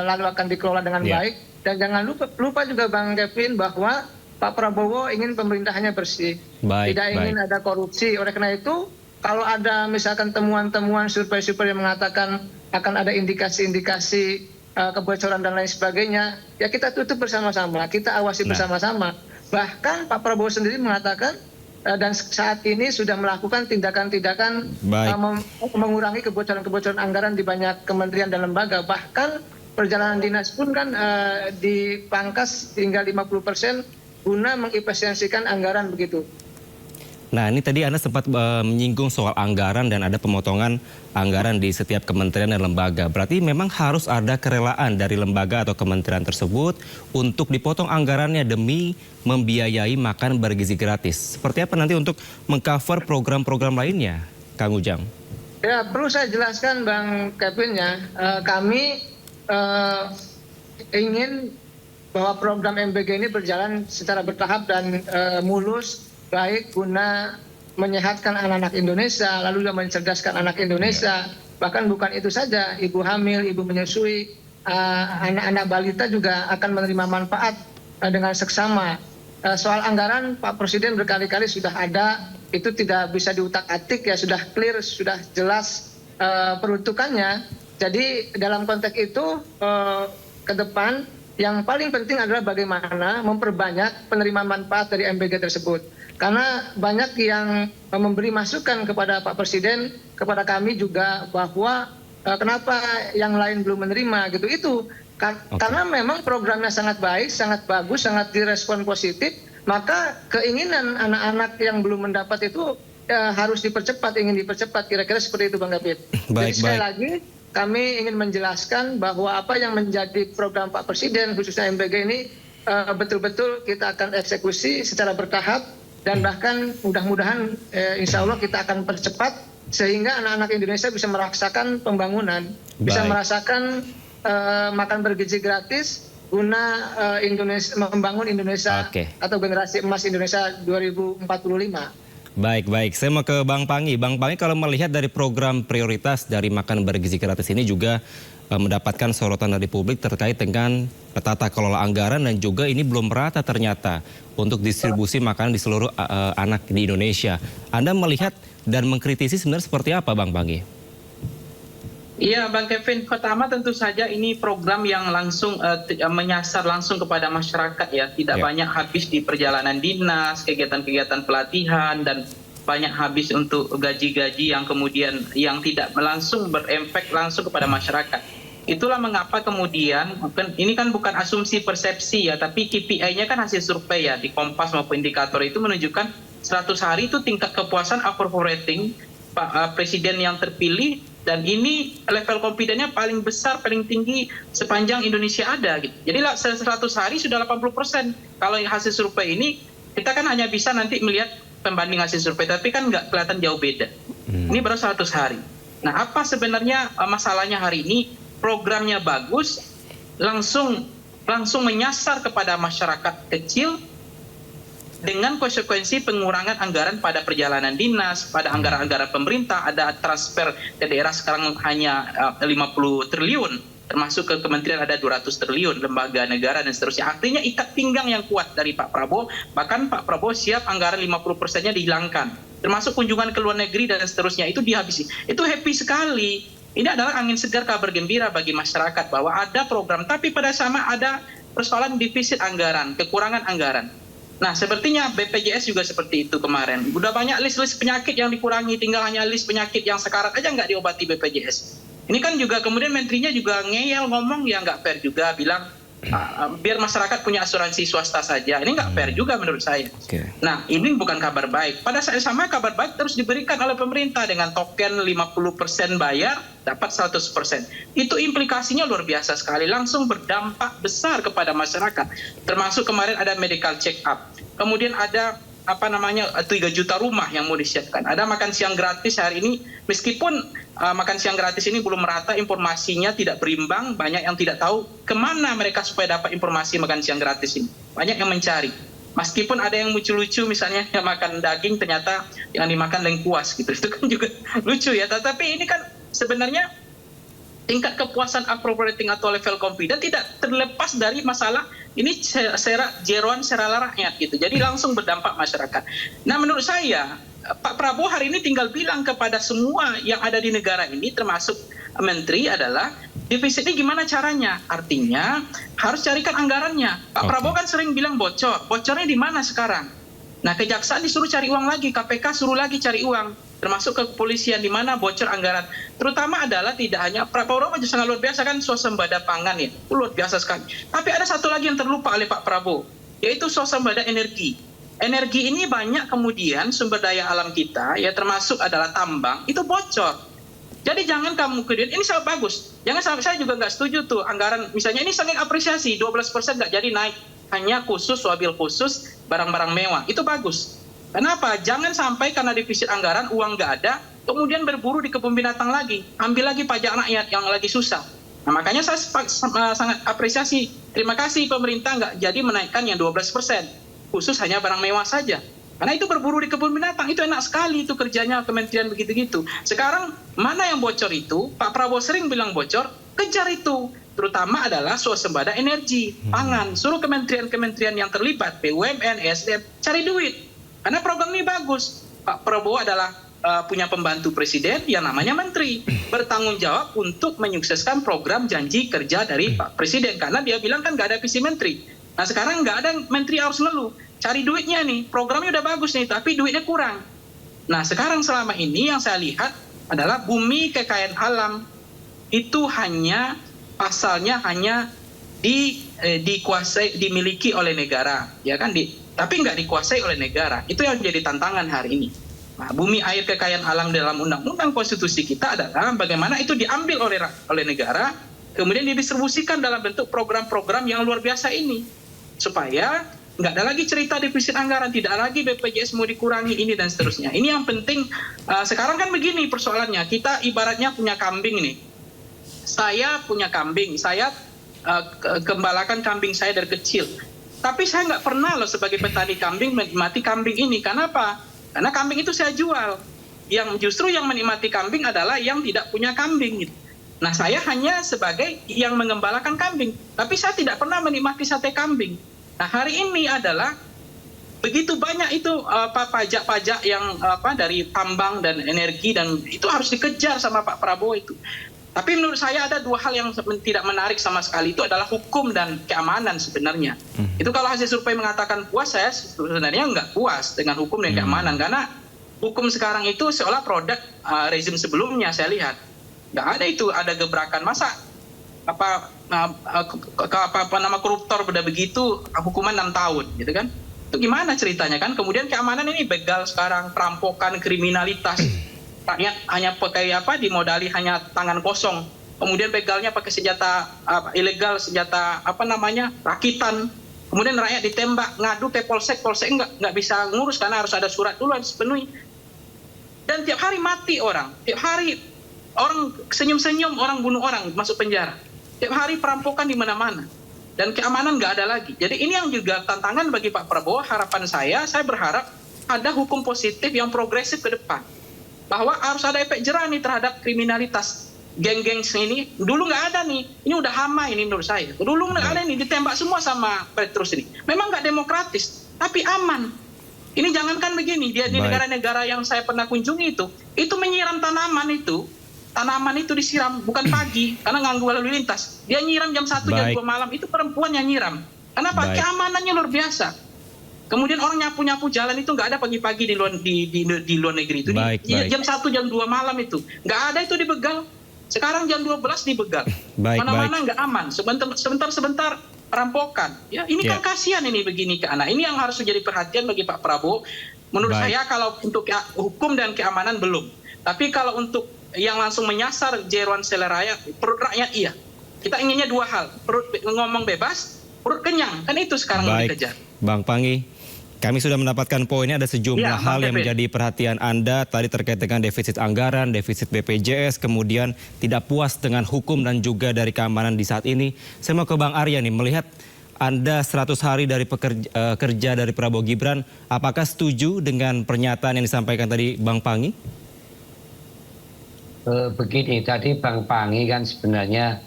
lalu akan dikelola dengan baik. Dan jangan lupa juga Bang Kevin bahwa Pak Prabowo ingin pemerintahannya bersih, tidak ingin ada korupsi. Oleh karena itu, kalau ada misalkan temuan-temuan survei-survei yang mengatakan akan ada indikasi-indikasi kebocoran dan lain sebagainya, ya kita tutup bersama-sama, kita awasi bersama-sama. Bahkan Pak Prabowo sendiri mengatakan dan saat ini sudah melakukan tindakan-tindakan mengurangi kebocoran-kebocoran anggaran di banyak kementerian dan lembaga. Bahkan perjalanan dinas pun kan dipangkas hingga 50% guna mengefisiensikan anggaran begitu. Nah, ini tadi Anda sempat menyinggung soal anggaran dan ada pemotongan anggaran di setiap kementerian dan lembaga. Berarti memang harus ada kerelaan dari lembaga atau kementerian tersebut untuk dipotong anggarannya demi membiayai makan bergizi gratis. Seperti apa nanti untuk mengcover program-program lainnya, Kang Ujang? Ya, perlu saya jelaskan Bang Kevin ya. Kami ingin bahwa program MBG ini berjalan secara bertahap dan mulus, baik guna menyehatkan anak-anak Indonesia, lalu juga mencerdaskan anak Indonesia. Bahkan bukan itu saja, ibu hamil, ibu menyusui, anak-anak balita juga akan menerima manfaat dengan seksama. Soal anggaran, Pak Presiden berkali-kali sudah ada, itu tidak bisa diutak-atik ya, sudah clear, sudah jelas peruntukannya. Jadi dalam konteks itu ke depan yang paling penting adalah bagaimana memperbanyak penerima manfaat dari MBG tersebut. Karena banyak yang memberi masukan kepada Pak Presiden, kepada kami juga bahwa kenapa yang lain belum menerima gitu. Itu karena memang programnya sangat baik, sangat bagus, sangat direspon positif, maka keinginan anak-anak yang belum mendapat itu harus dipercepat, ingin dipercepat, kira-kira seperti itu Bang David. Jadi sekali lagi kami ingin menjelaskan bahwa apa yang menjadi program Pak Presiden khususnya MBG ini betul-betul kita akan eksekusi secara bertahap dan bahkan mudah-mudahan insya Allah kita akan percepat sehingga anak-anak Indonesia bisa merasakan pembangunan, bisa merasakan makan bergizi gratis guna membangun Indonesia atau generasi emas Indonesia 2045. Baik. Saya mau ke Bang Panggi. Bang Panggi, kalau melihat dari program prioritas dari makan bergizi gratis ini juga mendapatkan sorotan dari publik terkait dengan tata kelola anggaran dan juga ini belum merata ternyata untuk distribusi makanan di seluruh anak di Indonesia. Anda melihat dan mengkritisi sebenarnya seperti apa Bang Panggi? Iya Bang Kevin, pertama tentu saja ini program yang langsung menyasar langsung kepada masyarakat ya. Tidak banyak habis di perjalanan dinas, kegiatan-kegiatan pelatihan dan banyak habis untuk gaji-gaji yang kemudian yang tidak langsung berefek langsung kepada masyarakat. Itulah mengapa kemudian ini kan bukan asumsi persepsi ya, tapi KPI-nya kan hasil survei ya di Kompas maupun indikator itu menunjukkan 100 hari itu tingkat kepuasan approval rating Pak Presiden yang terpilih. Dan ini level confidence-nya paling besar, paling tinggi sepanjang Indonesia ada. Gitu. Jadi 100 hari sudah 80%. Kalau hasil survei ini, kita kan hanya bisa nanti melihat pembanding hasil survei, tapi kan nggak kelihatan jauh beda. Ini baru 100 hari. Nah, apa sebenarnya masalahnya hari ini? Programnya bagus, langsung menyasar kepada masyarakat kecil, dengan konsekuensi pengurangan anggaran pada perjalanan dinas, pada anggaran-anggaran pemerintah, ada transfer ke daerah sekarang hanya 50 triliun, termasuk ke kementerian ada 200 triliun, lembaga negara dan seterusnya. Artinya ikat pinggang yang kuat dari Pak Prabowo, bahkan Pak Prabowo siap anggaran 50%-nya dihilangkan, termasuk kunjungan ke luar negeri dan seterusnya, itu dihabisi. Itu happy sekali. Ini adalah angin segar, kabar gembira bagi masyarakat bahwa ada program, tapi pada sama ada persoalan defisit anggaran, kekurangan anggaran. Nah, sepertinya BPJS juga seperti itu kemarin. Udah banyak list-list penyakit yang dikurangi, tinggal hanya list penyakit yang sekarat aja nggak diobati BPJS. Ini kan juga kemudian menterinya juga ngeyel ngomong ya nggak fair juga, bilang biar masyarakat punya asuransi swasta saja. Ini nggak fair juga menurut saya. Nah, ini bukan kabar baik. Pada saat sama kabar baik terus diberikan oleh pemerintah dengan token 50% bayar, dapat 100%. Itu implikasinya luar biasa sekali, langsung berdampak besar kepada masyarakat. Termasuk kemarin ada medical check up. Kemudian ada 3 juta rumah yang mau disiapkan. Ada makan siang gratis hari ini, meskipun makan siang gratis ini belum merata, informasinya tidak berimbang, banyak yang tidak tahu kemana mereka supaya dapat informasi makan siang gratis ini. Banyak yang mencari. Meskipun ada yang lucu-lucu, misalnya yang makan daging ternyata yang dimakan lengkuas gitu. Itu kan juga lucu ya. Tetapi ini kan sebenarnya tingkat kepuasan appropriating atau level confident tidak terlepas dari masalah ini jeroan serala rakyat gitu. Jadi langsung berdampak masyarakat. Nah, menurut saya Pak Prabowo hari ini tinggal bilang kepada semua yang ada di negara ini termasuk menteri adalah defisit ini gimana caranya? Artinya harus carikan anggarannya. Pak Prabowo kan sering bilang bocor. Bocornya di mana sekarang? Nah, kejaksaan disuruh cari uang lagi, KPK suruh lagi cari uang. Termasuk ke kepolisian di mana bocor anggaran. Terutama adalah tidak hanya Pak Prabowo sangat luar biasa kan swasembada pangan ya. Luar biasa sekali. Tapi ada satu lagi yang terlupa oleh Pak Prabowo, yaitu swasembada energi. Energi ini banyak kemudian sumber daya alam kita ya termasuk adalah tambang itu bocor. Jadi jangan kamu kemudian ini sangat bagus. Jangan sampai saya juga nggak setuju tuh anggaran misalnya ini sangat apresiasi 12% nggak jadi naik hanya khusus wabil khusus barang-barang mewah itu bagus. Kenapa? Jangan sampai karena defisit anggaran uang nggak ada kemudian berburu di kebun binatang lagi ambil lagi pajak rakyat yang lagi susah. Nah makanya saya sangat apresiasi. Terima kasih pemerintah nggak jadi menaikkan yang 12% khusus hanya barang mewah saja. Karena itu berburu di kebun binatang, itu enak sekali itu kerjanya kementerian begitu-gitu. Sekarang mana yang bocor itu, Pak Prabowo sering bilang bocor, kejar itu. Terutama adalah swasembada energi, pangan. Suruh kementerian-kementerian yang terlibat, BUMN, ESDM, cari duit. Karena program ini bagus. Pak Prabowo adalah punya pembantu presiden yang namanya menteri. Bertanggung jawab untuk menyukseskan program janji kerja dari Pak Presiden. Karena dia bilang kan nggak ada visi menteri. Nah sekarang nggak ada menteri harus ngeluh. Cari duitnya nih, programnya udah bagus nih, tapi duitnya kurang. Nah sekarang selama ini yang saya lihat adalah bumi kekayaan alam itu hanya pasalnya hanya dikuasai, dimiliki oleh negara, ya kan? Tapi nggak dikuasai oleh negara. Itu yang menjadi tantangan hari ini. Nah, bumi air kekayaan alam dalam undang-undang konstitusi kita adalah bagaimana itu diambil oleh negara, kemudian didistribusikan dalam bentuk program-program yang luar biasa ini, supaya nggak ada lagi cerita defisit anggaran, tidak lagi BPJS mau dikurangi ini dan seterusnya. Ini yang penting. Sekarang kan begini persoalannya, kita ibaratnya punya kambing nih. Saya punya kambing, saya gembalakan kambing saya dari kecil. Tapi saya nggak pernah loh sebagai petani kambing menikmati kambing ini. Kenapa? Karena kambing itu saya jual. Yang justru yang menikmati kambing adalah yang tidak punya kambing. Gitu. Nah saya hanya sebagai yang mengembalakan kambing. Tapi saya tidak pernah menikmati sate kambing. Nah hari ini adalah begitu banyak itu pajak-pajak yang dari tambang dan energi dan itu harus dikejar sama Pak Prabowo itu. Tapi menurut saya ada dua hal yang tidak menarik sama sekali, itu adalah hukum dan keamanan sebenarnya. Itu kalau hasil survei mengatakan puas, saya sebenarnya nggak puas dengan hukum dan keamanan kearena hukum sekarang itu seolah produk rezim sebelumnya saya lihat. Nggak ada itu, ada gebrakan masa nama koruptor udah begitu hukuman 6 tahun gitu kan. Itu gimana ceritanya kan? Kemudian keamanan ini begal sekarang, perampokan, kriminalitas. Rakyat hanya pakai dimodali hanya tangan kosong. Kemudian begalnya pakai senjata ilegal, senjata rakitan. Kemudian rakyat ditembak, ngadu ke polsek nggak bisa ngurus karena harus ada surat dulu harus dipenuhi. Dan tiap hari mati orang, tiap hari orang senyum-senyum, orang bunuh orang masuk penjara. Tiap hari perampokan di mana-mana. Dan keamanan nggak ada lagi. Jadi ini yang juga tantangan bagi Pak Prabowo. Harapan saya berharap ada hukum positif yang progresif ke depan. Bahwa harus ada efek jerah nih terhadap kriminalitas. Geng-geng ini dulu nggak ada nih. Ini udah hama ini menurut saya. Dulu nggak ada nih, ditembak semua sama Petrus ini. Memang nggak demokratis, tapi aman. Ini jangankan begini, dia di negara-negara yang saya pernah kunjungi itu menyiram tanaman itu disiram bukan pagi karena ganggu lalu lintas. Dia nyiram jam 1 jam 2 malam, itu perempuan yang nyiram. Kenapa? Keamanannya luar biasa. Kemudian orang nyapu-nyapu jalan itu nggak ada pagi-pagi di luar negeri itu. Jam 1 jam 2 malam itu nggak ada itu dibegal. Sekarang jam 12 dibegal. Mana-mana nggak aman. Sebentar perampokan. Ya ini kan kasihan ini begini ke anak. Ini yang harus menjadi perhatian bagi Pak Prabowo. Menurut saya kalau untuk hukum dan keamanan belum. Tapi kalau untuk yang langsung menyasar jeroan selera perut rakyat iya. Kita inginnya dua hal. Perut ngomong bebas, perut kenyang. Kan itu sekarang yang dikejar. Bang Panggi, kami sudah mendapatkan poinnya, ada sejumlah hal yang menjadi perhatian Anda tadi terkait dengan defisit anggaran, defisit BPJS, kemudian tidak puas dengan hukum dan juga dari keamanan di saat ini. Saya mau ke Bang Arya nih, melihat Anda 100 hari dari kerja dari Prabowo Gibran, apakah setuju dengan pernyataan yang disampaikan tadi Bang Panggi? Begini, tadi Bang Pangi kan sebenarnya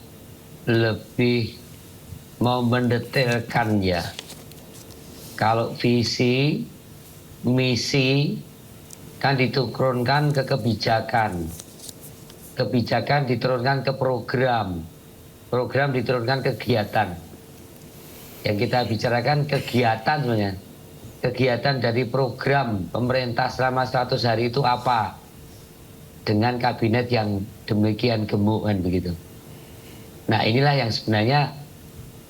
lebih mau mendetailkan ya. Kalau visi, misi kan diturunkan ke kebijakan. Kebijakan diturunkan ke program. Program diturunkan ke kegiatan. Yang kita bicarakan kegiatan sebenarnya. Kegiatan dari program pemerintah selama 100 hari itu apa? Dengan kabinet yang demikian gemuk kan begitu. Nah inilah yang sebenarnya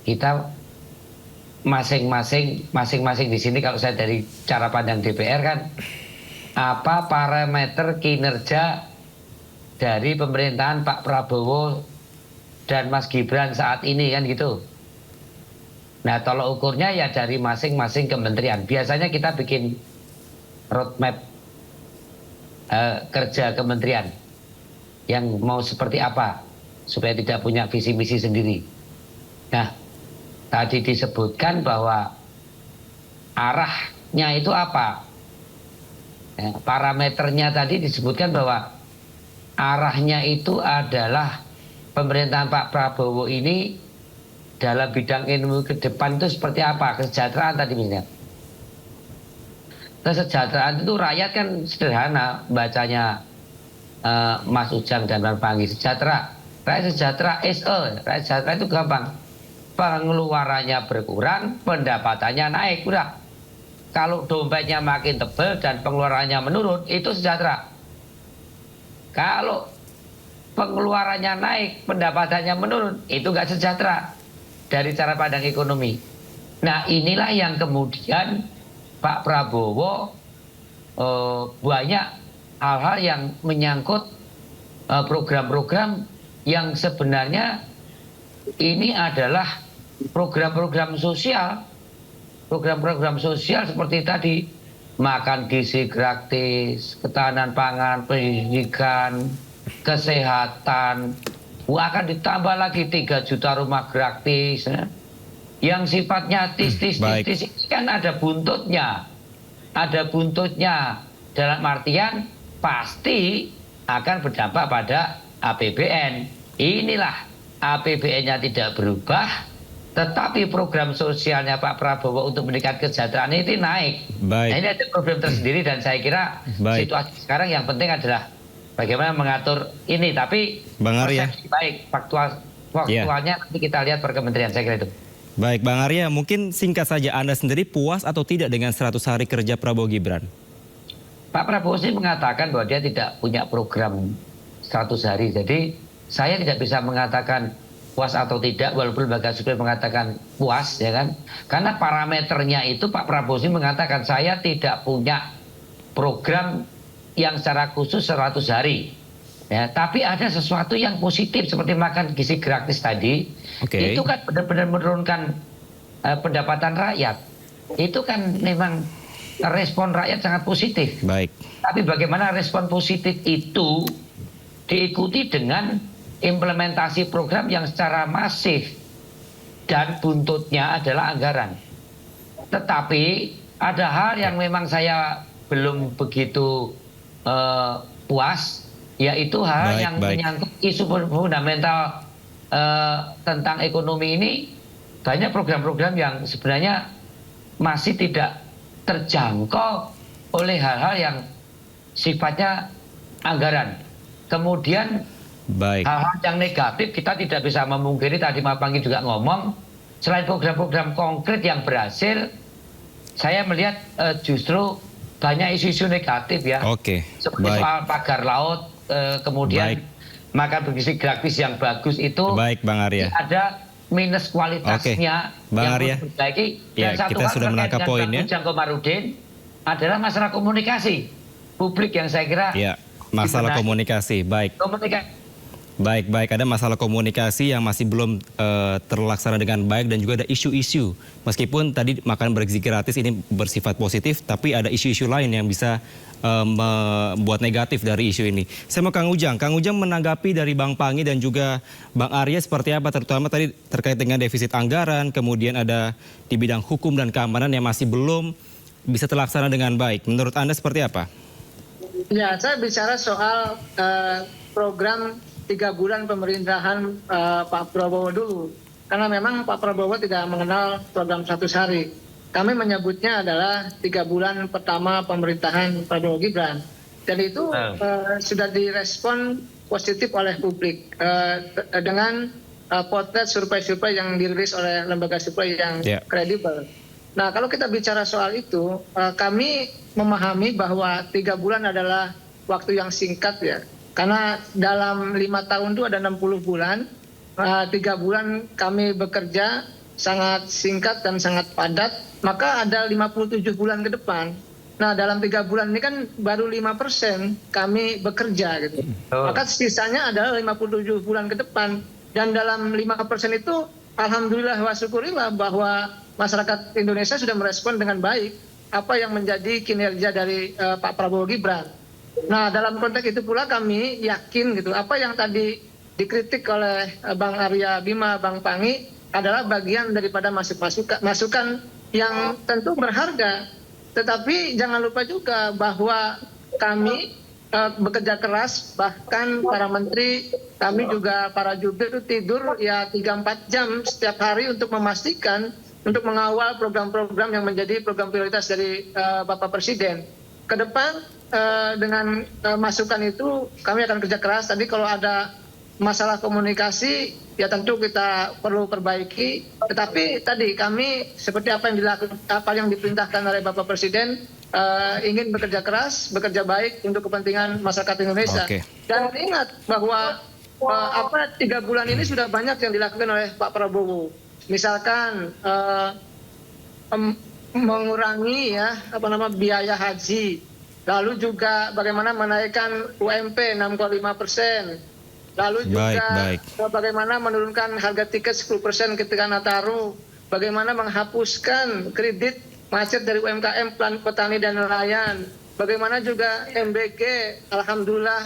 kita masing-masing di sini, kalau saya dari cara pandang DPR kan, apa parameter kinerja dari pemerintahan Pak Prabowo dan Mas Gibran saat ini kan gitu. Nah tolok ukurnya ya dari masing-masing kementerian. Biasanya kita bikin roadmap kerja kementerian yang mau seperti apa supaya tidak punya visi misi sendiri. Nah tadi disebutkan bahwa arahnya itu apa, ya, parameternya tadi disebutkan bahwa arahnya itu adalah pemerintahan Pak Prabowo ini dalam bidang ilmu ke depan itu seperti apa, kesejahteraan tadi misalnya. Kesejahteraan itu rakyat kan sederhana bacanya, Mas Ujang dan Bang Pangi. Sejahtera, rakyat sejahtera rakyat sejahtera itu gampang. Pengeluarannya berkurang, pendapatannya naik, udah. Kalau dompetnya makin tebal dan pengeluarannya menurun, itu sejahtera. Kalau pengeluarannya naik, pendapatannya menurun, itu nggak sejahtera dari cara pandang ekonomi. Nah inilah yang kemudian Pak Prabowo banyak hal-hal yang menyangkut program-program yang sebenarnya ini adalah program-program sosial. Program-program sosial seperti tadi, makan gizi gratis, ketahanan pangan, pendidikan, kesehatan, akan ditambah lagi 3 juta rumah gratis. Yang sifatnya tis ini kan ada buntutnya. Ada buntutnya dalam artian pasti akan berdampak pada APBN. Inilah APBN-nya tidak berubah, tetapi program sosialnya Pak Prabowo untuk meningkatkan kesejahteraan ini naik. Nah, ini ada problem tersendiri dan saya kira situasi sekarang yang penting adalah bagaimana mengatur ini. Tapi Bang Arya, baik faktualnya nanti kita lihat per kementerian, saya kira itu. Baik, Bang Arya, mungkin singkat saja Anda sendiri puas atau tidak dengan 100 hari kerja Prabowo Gibran? Pak Prabowo sih mengatakan bahwa dia tidak punya program 100 hari. Jadi saya tidak bisa mengatakan puas atau tidak, walaupun lembaga survei mengatakan puas, ya kan? Karena parameternya itu Pak Prabowo sih mengatakan saya tidak punya program yang secara khusus 100 hari. Ya, tapi ada sesuatu yang positif seperti makan gizi gratis tadi. Itu kan benar-benar menurunkan pendapatan rakyat. Itu kan memang respon rakyat sangat positif. Baik. Tapi bagaimana respon positif itu diikuti dengan implementasi program yang secara masif dan buntutnya adalah anggaran. Tetapi ada hal yang memang saya belum begitu puas, yaitu hal yang menyangkut isu fundamental tentang ekonomi ini. Banyak program-program yang sebenarnya masih tidak terjangkau oleh hal-hal yang sifatnya anggaran. Kemudian hal-hal yang negatif kita tidak bisa memungkiri, tadi Mas Pangi juga ngomong, selain program-program konkret yang berhasil, saya melihat justru banyak isu-isu negatif ya. Seperti soal pagar laut, kemudian makan bergizi gratis yang bagus itu. Bang Arya. Ada minus kualitasnya Bang yang Arya. harus diperbaiki. Ya, Dan satu kita hal sudah menangkap poinnya. Ujang Komarudin adalah masalah komunikasi publik yang saya kira. Ya, masalah komunikasi. Baik, ada masalah komunikasi yang masih belum terlaksana dengan baik dan juga ada isu-isu. Meskipun tadi makan bergizi gratis ini bersifat positif, tapi ada isu-isu lain yang bisa membuat negatif dari isu ini. Saya mau Kang Ujang menanggapi dari Bang Pangi dan juga Bang Arya seperti apa, terutama tadi terkait dengan defisit anggaran, kemudian ada di bidang hukum dan keamanan yang masih belum bisa terlaksana dengan baik. Menurut Anda seperti apa? Ya, saya bicara soal program 3 bulan pemerintahan Pak Prabowo dulu. Karena memang Pak Prabowo tidak mengenal program 100 hari. Kami menyebutnya adalah 3 bulan pertama pemerintahan Prabowo Gibran. Dan itu sudah direspon positif oleh publik dengan potret survei-survei yang dirilis oleh lembaga survei yang kredibel. Nah, kalau kita bicara soal itu, kami memahami bahwa 3 bulan adalah waktu yang singkat ya. Karena dalam 5 tahun itu ada 60 bulan, 3 bulan kami bekerja sangat singkat dan sangat padat, maka ada 57 bulan ke depan. Nah, dalam 3 bulan ini kan baru 5% kami bekerja gitu. Maka sisanya adalah 57 bulan ke depan. Dan dalam 5% itu, alhamdulillah wa syukurillah bahwa masyarakat Indonesia sudah merespon dengan baik apa yang menjadi kinerja dari Pak Prabowo Gibran. Nah, dalam konteks itu pula kami yakin gitu, apa yang tadi dikritik oleh Bang Arya Bima, Bang Pangi adalah bagian daripada masukan yang tentu berharga. Tetapi jangan lupa juga bahwa kami bekerja keras, bahkan para menteri, kami juga para jubir itu tidur ya 3-4 jam setiap hari untuk memastikan, untuk mengawal program-program yang menjadi program prioritas dari Bapak Presiden. Ke depan dengan masukan itu kami akan kerja keras. Tadi kalau ada masalah komunikasi ya tentu kita perlu perbaiki. Tetapi tadi kami seperti apa yang diperintahkan oleh Bapak Presiden ingin bekerja keras, bekerja baik untuk kepentingan masyarakat Indonesia. Dan ingat bahwa 3 bulan ini sudah banyak yang dilakukan oleh Pak Prabowo. Misalkan mengurangi biaya haji, lalu juga bagaimana menaikkan UMP 6,5%, lalu juga bagaimana menurunkan harga tiket 10% ketika Nataru, bagaimana menghapuskan kredit macet dari UMKM, petani dan nelayan, bagaimana juga MBG alhamdulillah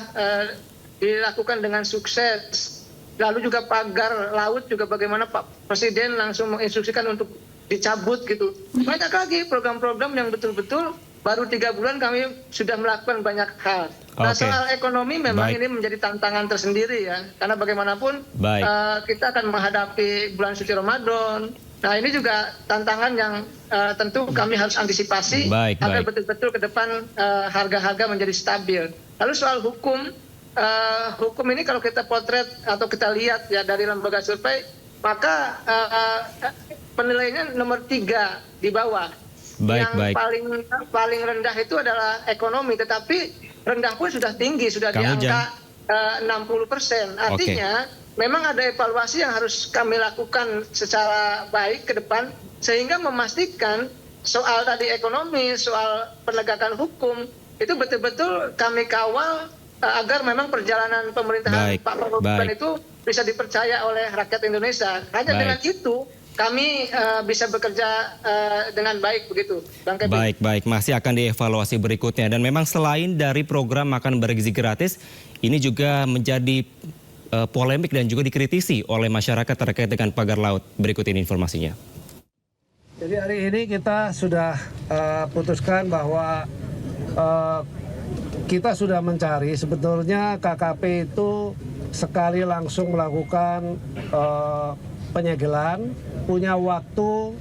dilakukan dengan sukses. Lalu juga pagar laut juga bagaimana Pak Presiden langsung menginstruksikan untuk dicabut gitu. Banyak lagi program-program yang betul-betul baru 3 bulan kami sudah melakukan banyak hal. Nah, soal ekonomi memang ini menjadi tantangan tersendiri ya. Karena bagaimanapun kita akan menghadapi bulan suci Ramadan. Nah, ini juga tantangan yang tentu kami harus antisipasi agar betul-betul ke depan harga-harga menjadi stabil. Lalu soal hukum ini kalau kita potret atau kita lihat ya dari lembaga survei, maka penilaiannya nomor 3 di bawah. Paling rendah itu adalah ekonomi, tetapi rendah pun sudah tinggi, sudah di angka 60%. Artinya memang ada evaluasi yang harus kami lakukan secara baik ke depan, sehingga memastikan soal tadi ekonomi, soal penegakan hukum, itu betul-betul kami kawal agar memang perjalanan pemerintahan Pak Prabowo itu bisa dipercaya oleh rakyat Indonesia. Hanya dengan itu kami bisa bekerja dengan baik begitu, Bang Kevin. Baik, masih akan dievaluasi berikutnya. Dan memang selain dari program makan bergizi gratis, ini juga menjadi polemik dan juga dikritisi oleh masyarakat terkait dengan pagar laut. Berikut ini informasinya. Jadi hari ini kita sudah putuskan bahwa kita sudah mencari, sebetulnya KKP itu sekali langsung melakukan penyegelan, punya waktu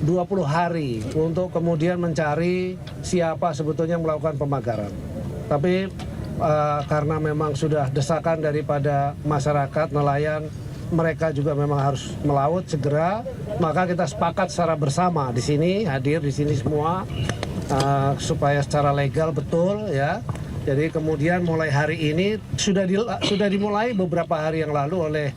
20 hari untuk kemudian mencari siapa sebetulnya yang melakukan pemagaran. Tapi karena memang sudah desakan daripada masyarakat, nelayan, mereka juga memang harus melaut segera, maka kita sepakat secara bersama di sini, hadir di sini semua, supaya secara legal betul ya. Jadi kemudian mulai hari ini sudah dimulai beberapa hari yang lalu oleh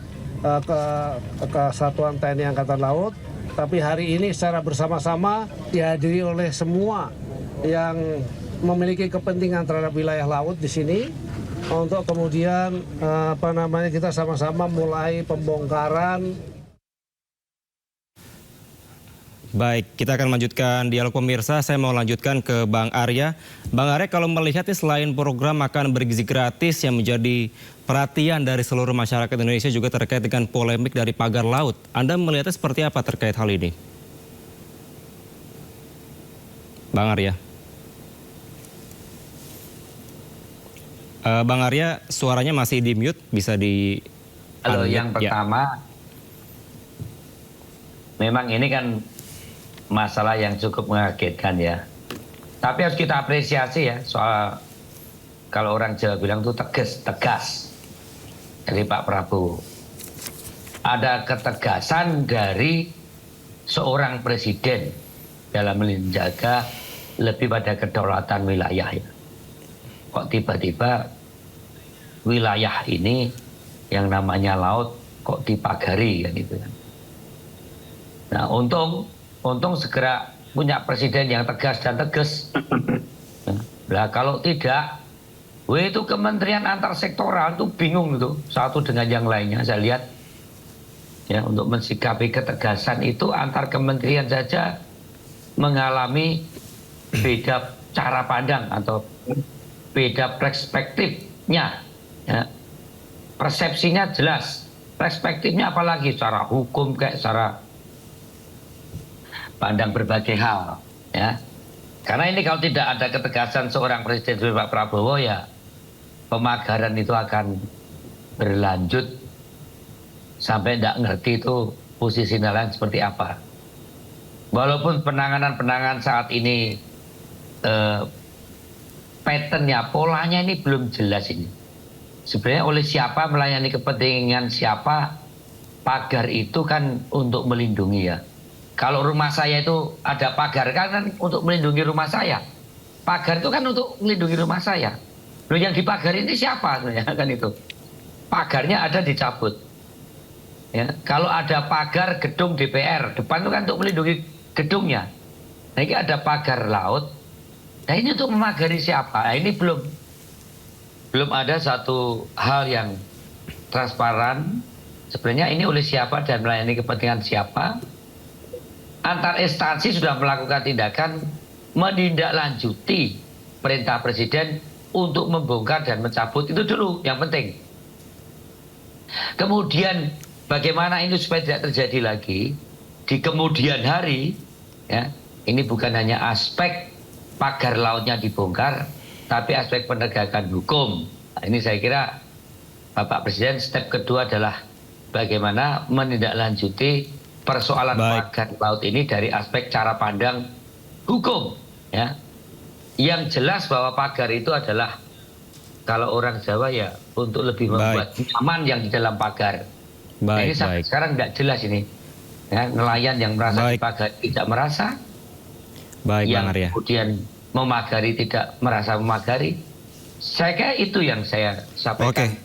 Kesatuan TNI Angkatan Laut, tapi hari ini secara bersama-sama dihadiri oleh semua yang memiliki kepentingan terhadap wilayah laut di sini untuk kemudian kita sama-sama mulai pembongkaran. Baik, kita akan lanjutkan dialog pemirsa. Saya mau lanjutkan ke Bang Arya. Bang Arya, kalau melihatnya selain program makan bergizi gratis yang menjadi perhatian dari seluruh masyarakat Indonesia juga terkait dengan polemik dari pagar laut, Anda melihatnya seperti apa terkait hal ini? Bang Arya. Bang Arya, suaranya masih di mute, bisa di... Kalau yang pertama, memang ini kan masalah yang cukup mengagetkan ya. Tapi harus kita apresiasi ya, soal kalau orang Jawa bilang itu tegas dari Pak Prabowo. Ada ketegasan dari seorang presiden dalam menjaga lebih pada kedaulatan wilayah ya. Kok tiba-tiba wilayah ini yang namanya laut kok dipagari kan itu kan. Nah, untung segera punya presiden yang tegas dan tegas. Nah, kalau tidak, itu kementerian antar sektoral itu bingung itu satu dengan yang lainnya. Saya lihat ya, untuk mensikapi ketegasan itu antar kementerian saja mengalami beda cara pandang atau beda perspektifnya ya. Persepsinya jelas, perspektifnya apalagi secara hukum kayak secara pandang berbagai hal ya. Karena ini kalau tidak ada ketegasan seorang presiden seperti Pak Prabowo ya, pemagaran itu akan berlanjut sampai tidak ngerti itu posisi nelayan seperti apa. Walaupun penanganan saat ini patternnya, polanya ini belum jelas ini. Sebenarnya oleh siapa, melayani kepentingan siapa, pagar itu kan untuk melindungi ya. Kalau rumah saya itu ada pagar kan untuk melindungi rumah saya. Pagar itu kan untuk melindungi rumah saya. Loh, yang dipagar ini siapa sebenarnya kan itu? Pagarnya ada dicabut. Ya, kalau ada pagar gedung DPR, depan itu kan untuk melindungi gedungnya. Nah, ini ada pagar laut. Nah, ini untuk memagari siapa? Nah, ini belum ada satu hal yang transparan. Sebenarnya ini oleh siapa dan melayani kepentingan siapa? Antar instansi sudah melakukan tindakan menindaklanjuti perintah presiden untuk membongkar dan mencabut, itu dulu yang penting. Kemudian bagaimana ini supaya tidak terjadi lagi di kemudian hari ya. Ini bukan hanya aspek pagar lautnya dibongkar, tapi aspek penegakan hukum. Nah, ini saya kira Bapak Presiden step kedua adalah bagaimana menindaklanjuti persoalan pagar laut ini dari aspek cara pandang hukum ya. Yang jelas bahwa pagar itu adalah kalau orang Jawa ya untuk lebih membuat nyaman yang di dalam pagar. Nah, ini sampai sekarang tidak jelas ini ya, nelayan yang merasa dipagar tidak merasa, yang Bang Arya. kemudian memagari tidak merasa memagari. Saya kira itu yang saya sampaikan.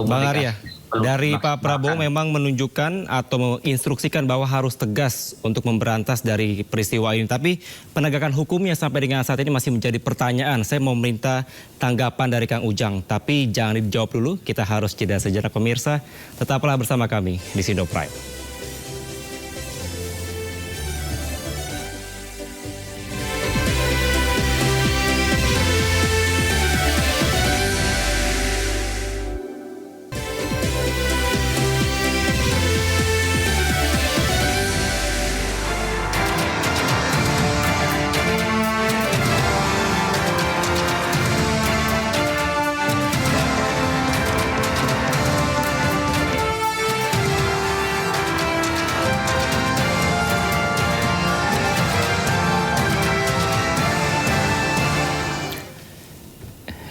Bang Arya, dari Pak Prabowo memang menunjukkan atau menginstruksikan bahwa harus tegas untuk memberantas dari peristiwa ini. Tapi penegakan hukumnya sampai dengan saat ini masih menjadi pertanyaan. Saya mau minta tanggapan dari Kang Ujang. Tapi jangan dijawab dulu, kita harus jeda sejenak pemirsa. Tetaplah bersama kami di Sindo Prime.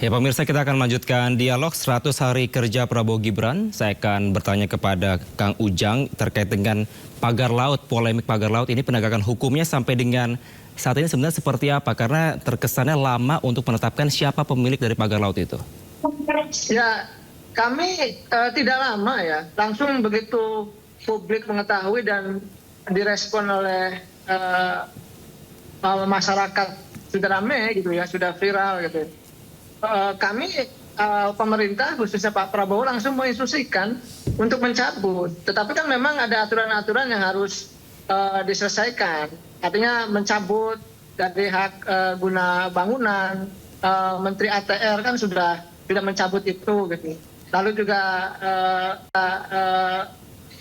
Ya pemirsa, kita akan melanjutkan dialog 100 hari kerja Prabowo Gibran. Saya akan bertanya kepada Kang Ujang terkait dengan pagar laut, polemik pagar laut ini penegakan hukumnya sampai dengan saat ini sebenarnya seperti apa? Karena terkesannya lama untuk menetapkan siapa pemilik dari pagar laut itu. Ya, kami tidak lama ya, langsung begitu publik mengetahui dan direspon oleh masyarakat sudah ramai gitu ya, sudah viral gitu. Kami pemerintah khususnya Pak Prabowo langsung menginstruksikan untuk mencabut. Tetapi kan memang ada aturan-aturan yang harus diselesaikan. Artinya mencabut dari hak guna bangunan. Menteri ATR kan sudah tidak mencabut itu gitu. Lalu juga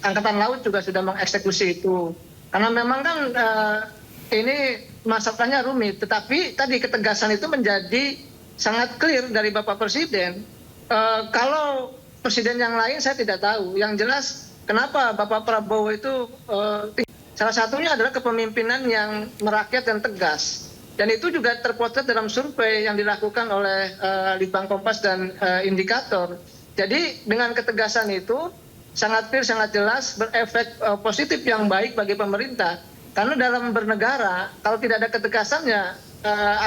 Angkatan Laut juga sudah mengeksekusi itu. Karena memang kan ini masalahnya rumit. Tetapi tadi ketegasan itu menjadi sangat clear dari Bapak Presiden Kalau presiden yang lain saya tidak tahu. Yang jelas kenapa Bapak Prabowo itu salah satunya adalah kepemimpinan yang merakyat dan tegas. Dan itu juga terpotret dalam survei yang dilakukan oleh Litbang Kompas dan Indikator. Jadi dengan ketegasan itu sangat clear, sangat jelas, berefek positif yang baik bagi pemerintah. Karena dalam bernegara, kalau tidak ada ketegasannya,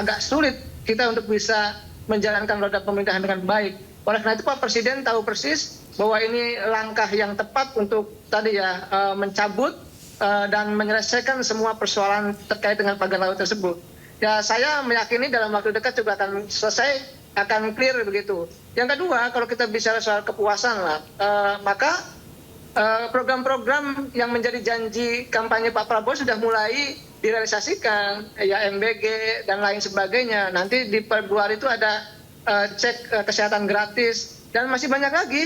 agak sulit kita untuk bisa menjalankan roda pemerintahan dengan baik. Oleh karena itu Pak Presiden tahu persis bahwa ini langkah yang tepat untuk tadi ya mencabut dan menyelesaikan semua persoalan terkait dengan pagar laut tersebut. Ya saya meyakini dalam waktu dekat juga akan selesai, akan clear begitu. Yang kedua, kalau kita bicara soal kepuasan lah, maka program-program yang menjadi janji kampanye Pak Prabowo sudah mulai direalisasikan, ya MBG dan lain sebagainya. Nanti di Februari itu ada cek kesehatan gratis dan masih banyak lagi.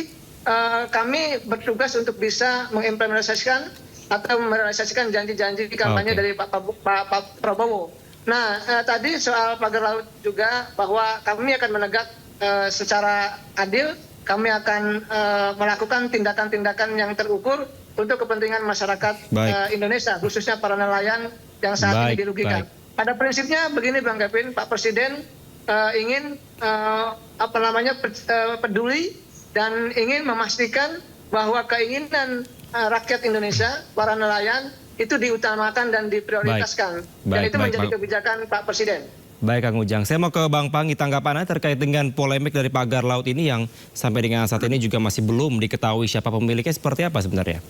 Kami bertugas untuk bisa mengimplementasikan atau merealisasikan janji-janji kampanye dari Pak Prabowo. Nah, tadi soal pagar laut juga bahwa kami akan menegak secara adil, kami akan melakukan tindakan-tindakan yang terukur untuk kepentingan masyarakat Indonesia, khususnya para nelayan yang saat ini dirugikan. Pada prinsipnya begini Bang Kevin, Pak Presiden ingin peduli dan ingin memastikan bahwa keinginan rakyat Indonesia, para nelayan itu diutamakan dan diprioritaskan. Dan itu menjadi kebijakan Pak Presiden. Baik Kang Ujang, saya mau ke Bang Panggi tanggapannya terkait dengan polemik dari pagar laut ini yang sampai dengan saat ini juga masih belum diketahui siapa pemiliknya, seperti apa sebenarnya?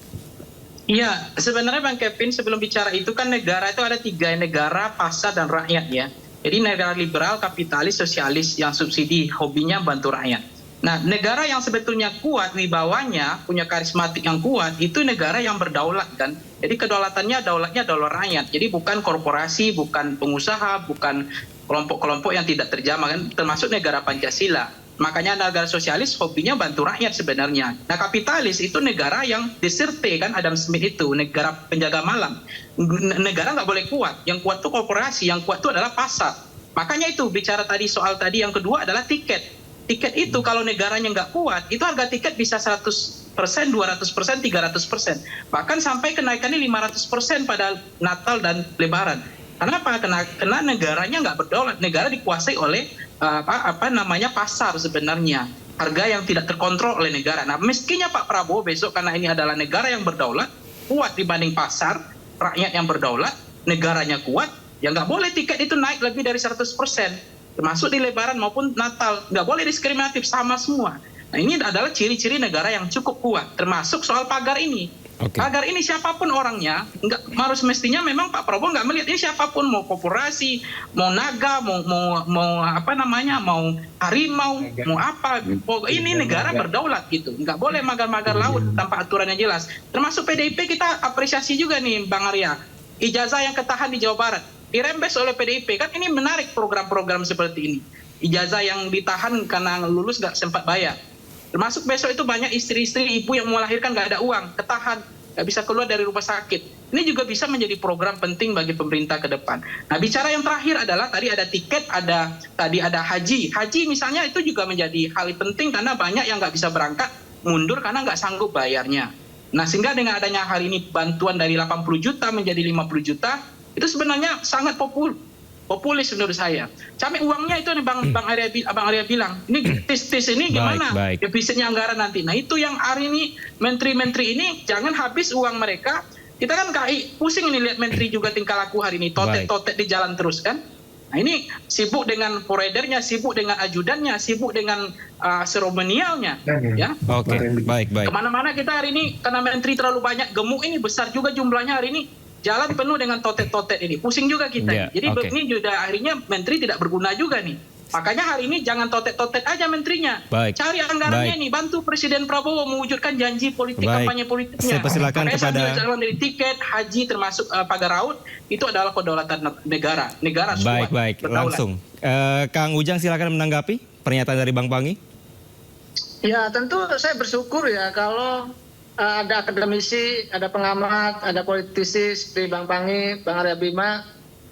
Iya, sebenarnya Bang Kevin sebelum bicara itu kan negara itu ada 3, negara, pasar, dan rakyat ya. Jadi negara liberal, kapitalis, sosialis yang subsidi, hobinya bantu rakyat. Nah, negara yang sebetulnya kuat wibawanya, punya karismatik yang kuat, itu negara yang berdaulat kan. Jadi kedaulatannya, daulatnya daulat rakyat. Jadi bukan korporasi, bukan pengusaha, bukan kelompok-kelompok yang tidak terjamah kan, termasuk negara Pancasila. Makanya negara sosialis hobinya bantu rakyat sebenarnya. Nah, kapitalis itu negara yang diserte kan, Adam Smith itu, negara penjaga malam. Negara nggak boleh kuat, yang kuat itu korporasi, yang kuat itu adalah pasar. Makanya itu bicara tadi soal tadi yang kedua adalah tiket. Tiket itu kalau negaranya nggak kuat, itu harga tiket bisa 100%, 200%, 300%. Bahkan sampai kenaikannya 500% pada Natal dan Lebaran. Kenapa? Karena negaranya nggak berdaulat. Negara dikuasai oleh pasar sebenarnya. Harga yang tidak terkontrol oleh negara. Nah, meskinya Pak Prabowo besok karena ini adalah negara yang berdaulat, kuat dibanding pasar, rakyat yang berdaulat, negaranya kuat, ya nggak boleh tiket itu naik lebih dari 100%. Termasuk di Lebaran maupun Natal, nggak boleh diskriminatif, sama semua. Nah, ini adalah ciri-ciri negara yang cukup kuat, termasuk soal pagar ini. Pagar ini siapapun orangnya, harus mestinya memang Pak Prabowo nggak melihat ini siapapun, mau korporasi, mau naga, mau harimau, mau apa. Ini negara berdaulat gitu, nggak boleh magar-magar laut tanpa aturan yang jelas. Termasuk PDIP kita apresiasi juga nih Bang Arya, ijazah yang ketahan di Jawa Barat. Dirembes oleh PDIP, kan ini menarik program-program seperti ini. Ijazah yang ditahan karena lulus nggak sempat bayar. Termasuk besok itu banyak istri-istri ibu yang mau melahirkan nggak ada uang, ketahan, nggak bisa keluar dari rumah sakit. Ini juga bisa menjadi program penting bagi pemerintah ke depan. Nah, bicara yang terakhir adalah tadi ada tiket, tadi ada haji. Haji misalnya itu juga menjadi hal penting karena banyak yang nggak bisa berangkat, mundur karena nggak sanggup bayarnya. Nah, sehingga dengan adanya hari ini bantuan dari 80 juta menjadi 50 juta, itu sebenarnya sangat populis menurut saya. Sampai uangnya itu Bang Arya bilang, ini tis ini gimana defisitnya anggaran nanti. Nah, itu yang hari ini menteri-menteri ini jangan habis uang mereka. Kita kan pusing ini lihat menteri juga tingkah laku hari ini, totet-totet di jalan terus kan. Nah, ini sibuk dengan providernya, sibuk dengan ajudannya, sibuk dengan seremonialnya. Ya. Baik. Kemana-mana kita hari ini karena menteri terlalu banyak, gemuk ini besar juga jumlahnya hari ini. Jalan penuh dengan totet-totet ini, pusing juga kita. Jadi ini juga akhirnya menteri tidak berguna juga nih. Makanya hari ini jangan totet-totet aja menterinya. Cari anggarannya nih, bantu Presiden Prabowo mewujudkan janji politik kampanye politiknya. Saya persilakan kepada dari tiket, haji termasuk pagar laut itu adalah kedaulatan negara. Negara semua. Baik. Langsung. Kang Ujang silakan menanggapi pernyataan dari Bang Panggi. Ya, tentu saya bersyukur ya kalau ada akademisi, ada pengamat, ada politisi seperti Bang Panggi, Bang Arya Bima,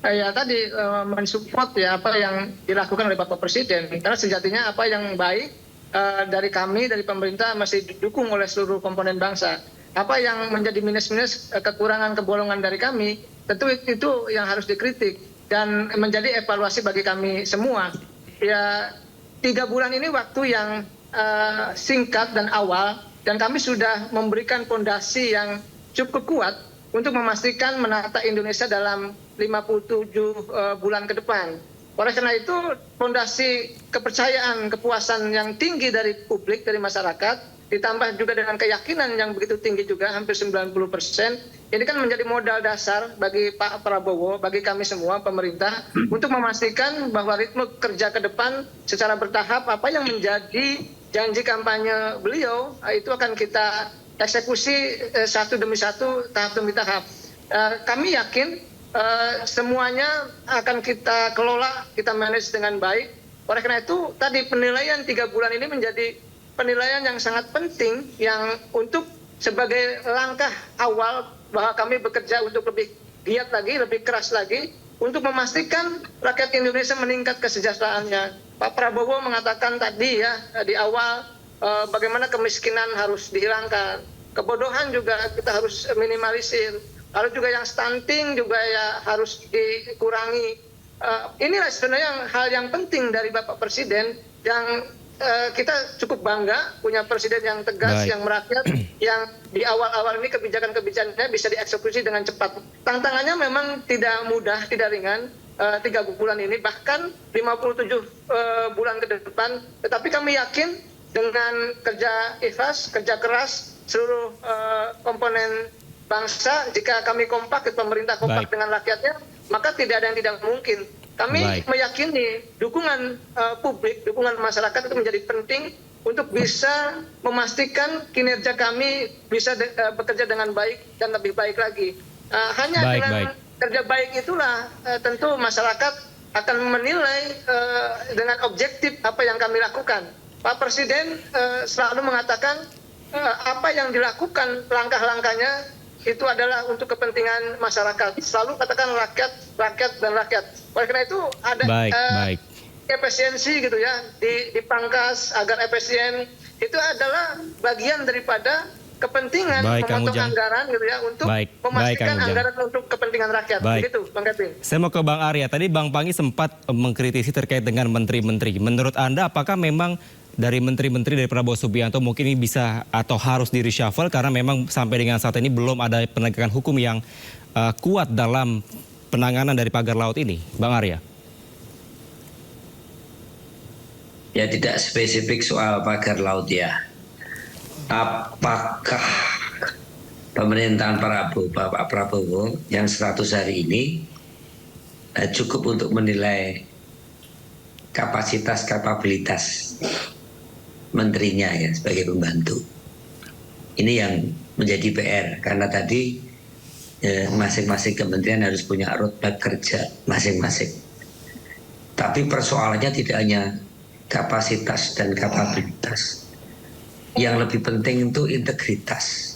ya tadi mensupport ya apa yang dilakukan oleh Bapak Presiden. Karena sejatinya apa yang baik dari kami, dari pemerintah masih didukung oleh seluruh komponen bangsa. Apa yang menjadi minus-minus, kekurangan, kebolongan dari kami, tentu itu yang harus dikritik dan menjadi evaluasi bagi kami semua. Ya, 3 bulan ini waktu yang singkat dan awal, dan kami sudah memberikan fondasi yang cukup kuat untuk memastikan menata Indonesia dalam 57 bulan ke depan. Oleh karena itu, fondasi kepercayaan, kepuasan yang tinggi dari publik, dari masyarakat, ditambah juga dengan keyakinan yang begitu tinggi juga, hampir 90%, ini kan menjadi modal dasar bagi Pak Prabowo, bagi kami semua, pemerintah, untuk memastikan bahwa ritme kerja ke depan secara bertahap, apa yang menjadi janji kampanye beliau, itu akan kita eksekusi satu demi satu, tahap demi tahap. Kami yakin semuanya akan kita kelola, kita manage dengan baik. Oleh karena itu, tadi penilaian 3 bulan ini menjadi penilaian yang sangat penting yang untuk sebagai langkah awal bahwa kami bekerja untuk lebih giat lagi, lebih keras lagi untuk memastikan rakyat Indonesia meningkat kesejahteraannya. Pak Prabowo mengatakan tadi ya di awal bagaimana kemiskinan harus dihilangkan, kebodohan juga kita harus minimalisir, lalu juga yang stunting juga ya harus dikurangi. Inilah sebenarnya hal yang penting dari Bapak Presiden yang kita cukup bangga punya presiden yang tegas, yang merakyat, yang di awal-awal ini kebijakan-kebijakannya bisa dieksekusi dengan cepat. Tantangannya memang tidak mudah, tidak ringan, 3 bulan ini, bahkan 57 bulan ke depan. Tetapi kami yakin dengan kerja ikhlas, kerja keras, seluruh komponen bangsa, jika kami kompak, pemerintah kompak dengan rakyatnya, maka tidak ada yang tidak mungkin. Kami meyakini dukungan publik, dukungan masyarakat itu menjadi penting untuk bisa memastikan kinerja kami bisa bekerja dengan baik dan lebih baik lagi. Hanya dengan kerja baik itulah tentu masyarakat akan menilai dengan objektif apa yang kami lakukan. Pak Presiden selalu mengatakan apa yang dilakukan langkah-langkahnya itu adalah untuk kepentingan masyarakat. Selalu katakan rakyat, rakyat, dan rakyat. Oleh karena itu ada efisiensi gitu ya, dipangkas agar efisien. Itu adalah bagian daripada kepentingan memotong anggaran gitu ya, untuk memastikan anggaran untuk kepentingan rakyat. Begitu, Bang Kevin. Saya mau ke Bang Arya. Tadi Bang Panggi sempat mengkritisi terkait dengan menteri-menteri. Menurut Anda apakah memang dari menteri-menteri dari Prabowo Subianto mungkin ini bisa atau harus di reshuffle karena memang sampai dengan saat ini belum ada penegakan hukum yang kuat dalam penanganan dari pagar laut ini, Bang Arya? Ya, tidak spesifik soal pagar laut ya. Apakah pemerintahan Bapak Prabowo yang 100 hari ini cukup untuk menilai kapasitas menterinya ya sebagai pembantu? Ini yang menjadi PR karena tadi masing-masing kementerian harus punya roadmap kerja masing-masing. Tapi persoalannya tidak hanya kapasitas dan kapabilitas. Yang lebih penting itu integritas.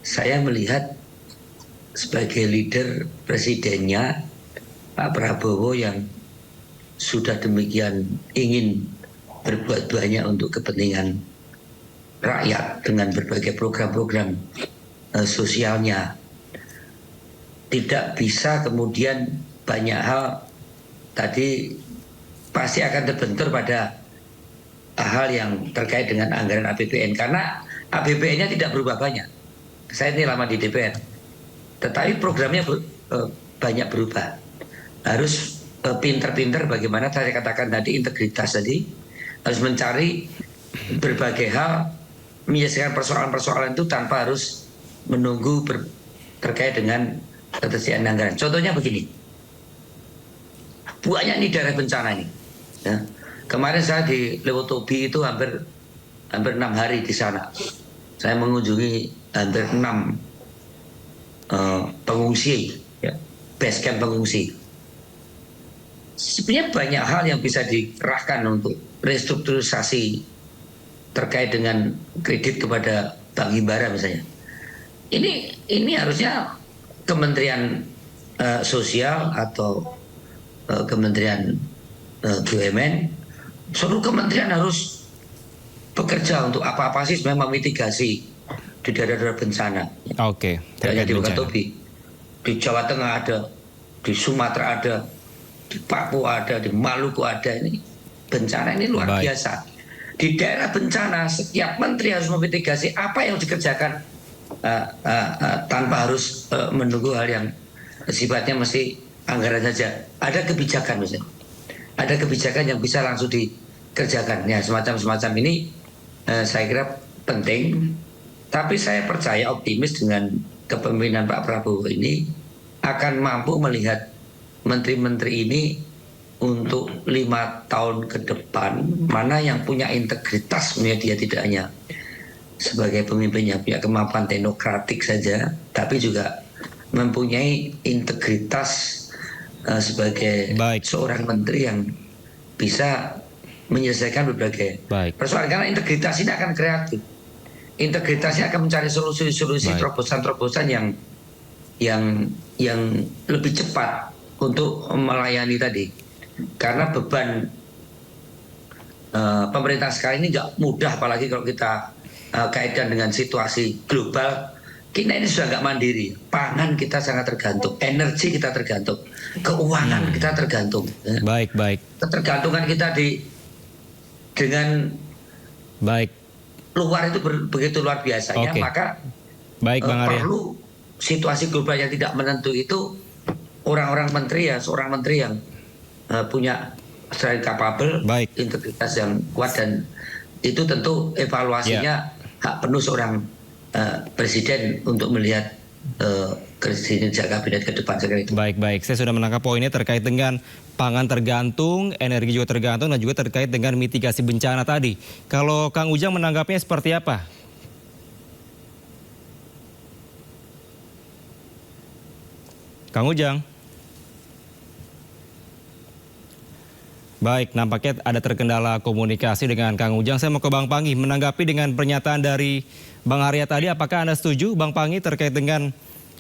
Saya melihat sebagai leader presidennya Pak Prabowo yang sudah demikian ingin berbuat banyak untuk kepentingan rakyat dengan berbagai program-program sosialnya, tidak bisa kemudian banyak hal tadi pasti akan terbentur pada hal yang terkait dengan anggaran APBN karena APBN-nya tidak berubah banyak. Saya ini lama di DPR, tetapi programnya banyak berubah. Harus pinter-pinter bagaimana saya katakan tadi, integritas tadi, harus mencari berbagai hal, menyelesaikan persoalan-persoalan itu tanpa harus menunggu terkait dengan ketersediaan anggaran. Contohnya begini, banyak nih daerah bencana ini. Ya. Kemarin saya di Lewotobi itu hampir 6 hari di sana. Saya mengunjungi hampir 6 pengungsi, ya, base camp pengungsi. Sebenarnya banyak hal yang bisa dikerahkan untuk restrukturisasi terkait dengan kredit kepada Bank Himbara misalnya. Ini harusnya Kementerian Sosial atau Kementerian BUMN, seluruh kementerian harus bekerja untuk apa-apa sih sebenarnya memitigasi di daerah-daerah bencana. Oke, Tidak di Wakatobi, di Jawa Tengah ada, di Sumatera ada, di Papua ada, di Maluku ada. Ini bencana ini luar biasa. Di daerah bencana setiap menteri harus memitigasi apa yang dikerjakan tanpa harus menunggu hal yang sifatnya mesti anggaran saja. Ada kebijakan misalnya, ada kebijakan yang bisa langsung dikerjakan. Ya semacam ini saya kira penting. Tapi saya percaya optimis dengan kepemimpinan Pak Prabowo ini akan mampu melihat menteri-menteri ini untuk 5 tahun ke depan mana yang punya integritas, dia tidak hanya sebagai pemimpin yang punya kemampuan teknokratik saja, tapi juga mempunyai integritas sebagai seorang menteri yang bisa menyelesaikan berbagai persoalan. Karena integritas ini akan kreatif. Integritasnya akan mencari solusi-solusi terobosan-terobosan yang lebih cepat untuk melayani tadi. Karena beban pemerintah sekarang ini nggak mudah, apalagi kalau kita kaitkan dengan situasi global. Kita ini sudah nggak mandiri. Pangan kita sangat tergantung, energi kita tergantung, keuangan kita tergantung. Baik. Ketergantungan kita dengan luar itu begitu luar biasanya, maka perlu situasi global yang tidak menentu itu orang-orang menteri seorang menteri yang punya selain kapabel, integritas yang kuat, dan itu tentu evaluasinya hak penuh seorang presiden untuk melihat kinerja kabinet ke depan. Baik. Saya sudah menangkap poinnya terkait dengan pangan tergantung, energi juga tergantung, dan juga terkait dengan mitigasi bencana tadi. Kalau Kang Ujang menanggapinya seperti apa? Kang Ujang. Baik, nampaknya ada terkendala komunikasi dengan Kang Ujang. Saya mau ke Bang Panggi menanggapi dengan pernyataan dari Bang Arya tadi. Apakah Anda setuju, Bang Panggi, terkait dengan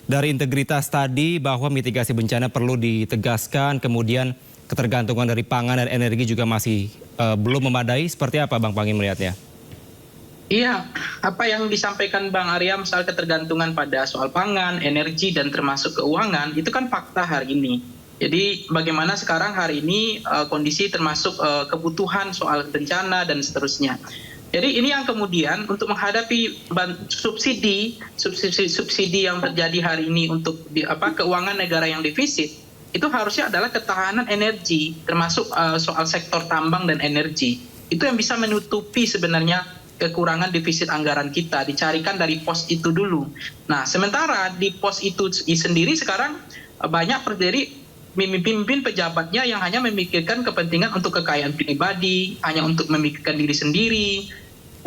dari integritas tadi bahwa mitigasi bencana perlu ditegaskan, kemudian ketergantungan dari pangan dan energi juga masih belum memadai? Seperti apa Bang Panggi melihatnya? Iya, apa yang disampaikan Bang Arya, misal ketergantungan pada soal pangan, energi, dan termasuk keuangan, itu kan fakta hari ini. Jadi bagaimana sekarang hari ini kondisi termasuk kebutuhan soal bencana dan seterusnya. Jadi ini yang kemudian untuk menghadapi subsidi yang terjadi hari ini untuk keuangan negara yang defisit, itu harusnya adalah ketahanan energi, termasuk soal sektor tambang dan energi. Itu yang bisa menutupi sebenarnya kekurangan defisit anggaran kita, dicarikan dari pos itu dulu. Nah, sementara di pos itu sendiri sekarang banyak terjadi pemimpin pejabatnya yang hanya memikirkan kepentingan untuk kekayaan pribadi, hanya untuk memikirkan diri sendiri.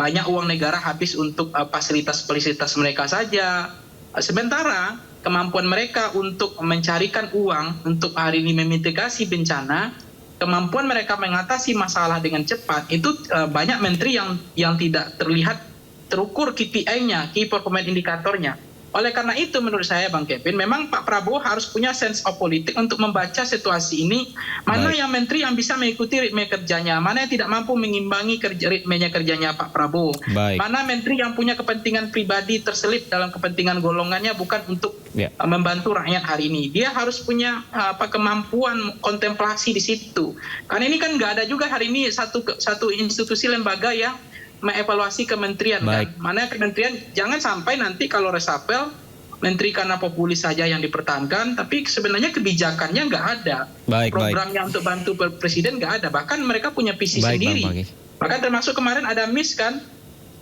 Banyak uang negara habis untuk fasilitas-fasilitas mereka saja. Sementara kemampuan mereka untuk mencarikan uang untuk hari ini memitigasi bencana, kemampuan mereka mengatasi masalah dengan cepat, itu banyak menteri yang tidak terlihat terukur KPI-nya, Key Performance Indicator-nya. Oleh karena itu menurut saya Bang Kevin, memang Pak Prabowo harus punya sense of politik untuk membaca situasi ini. Mana yang menteri yang bisa mengikuti ritme kerjanya, mana yang tidak mampu mengimbangi ritmenya kerjanya Pak Prabowo. Mana menteri yang punya kepentingan pribadi terselip dalam kepentingan golongannya, bukan untuk membantu rakyat hari ini. Dia harus punya kemampuan kontemplasi di situ. Karena ini kan nggak ada juga hari ini satu institusi lembaga yang mengevaluasi kementerian kan. Mana kementerian, jangan sampai nanti kalau resapel menteri karena populis saja yang dipertahankan, tapi sebenarnya kebijakannya nggak ada. Programnya untuk bantu presiden nggak ada. Bahkan mereka punya visi sendiri. Bahkan termasuk kemarin ada miss kan,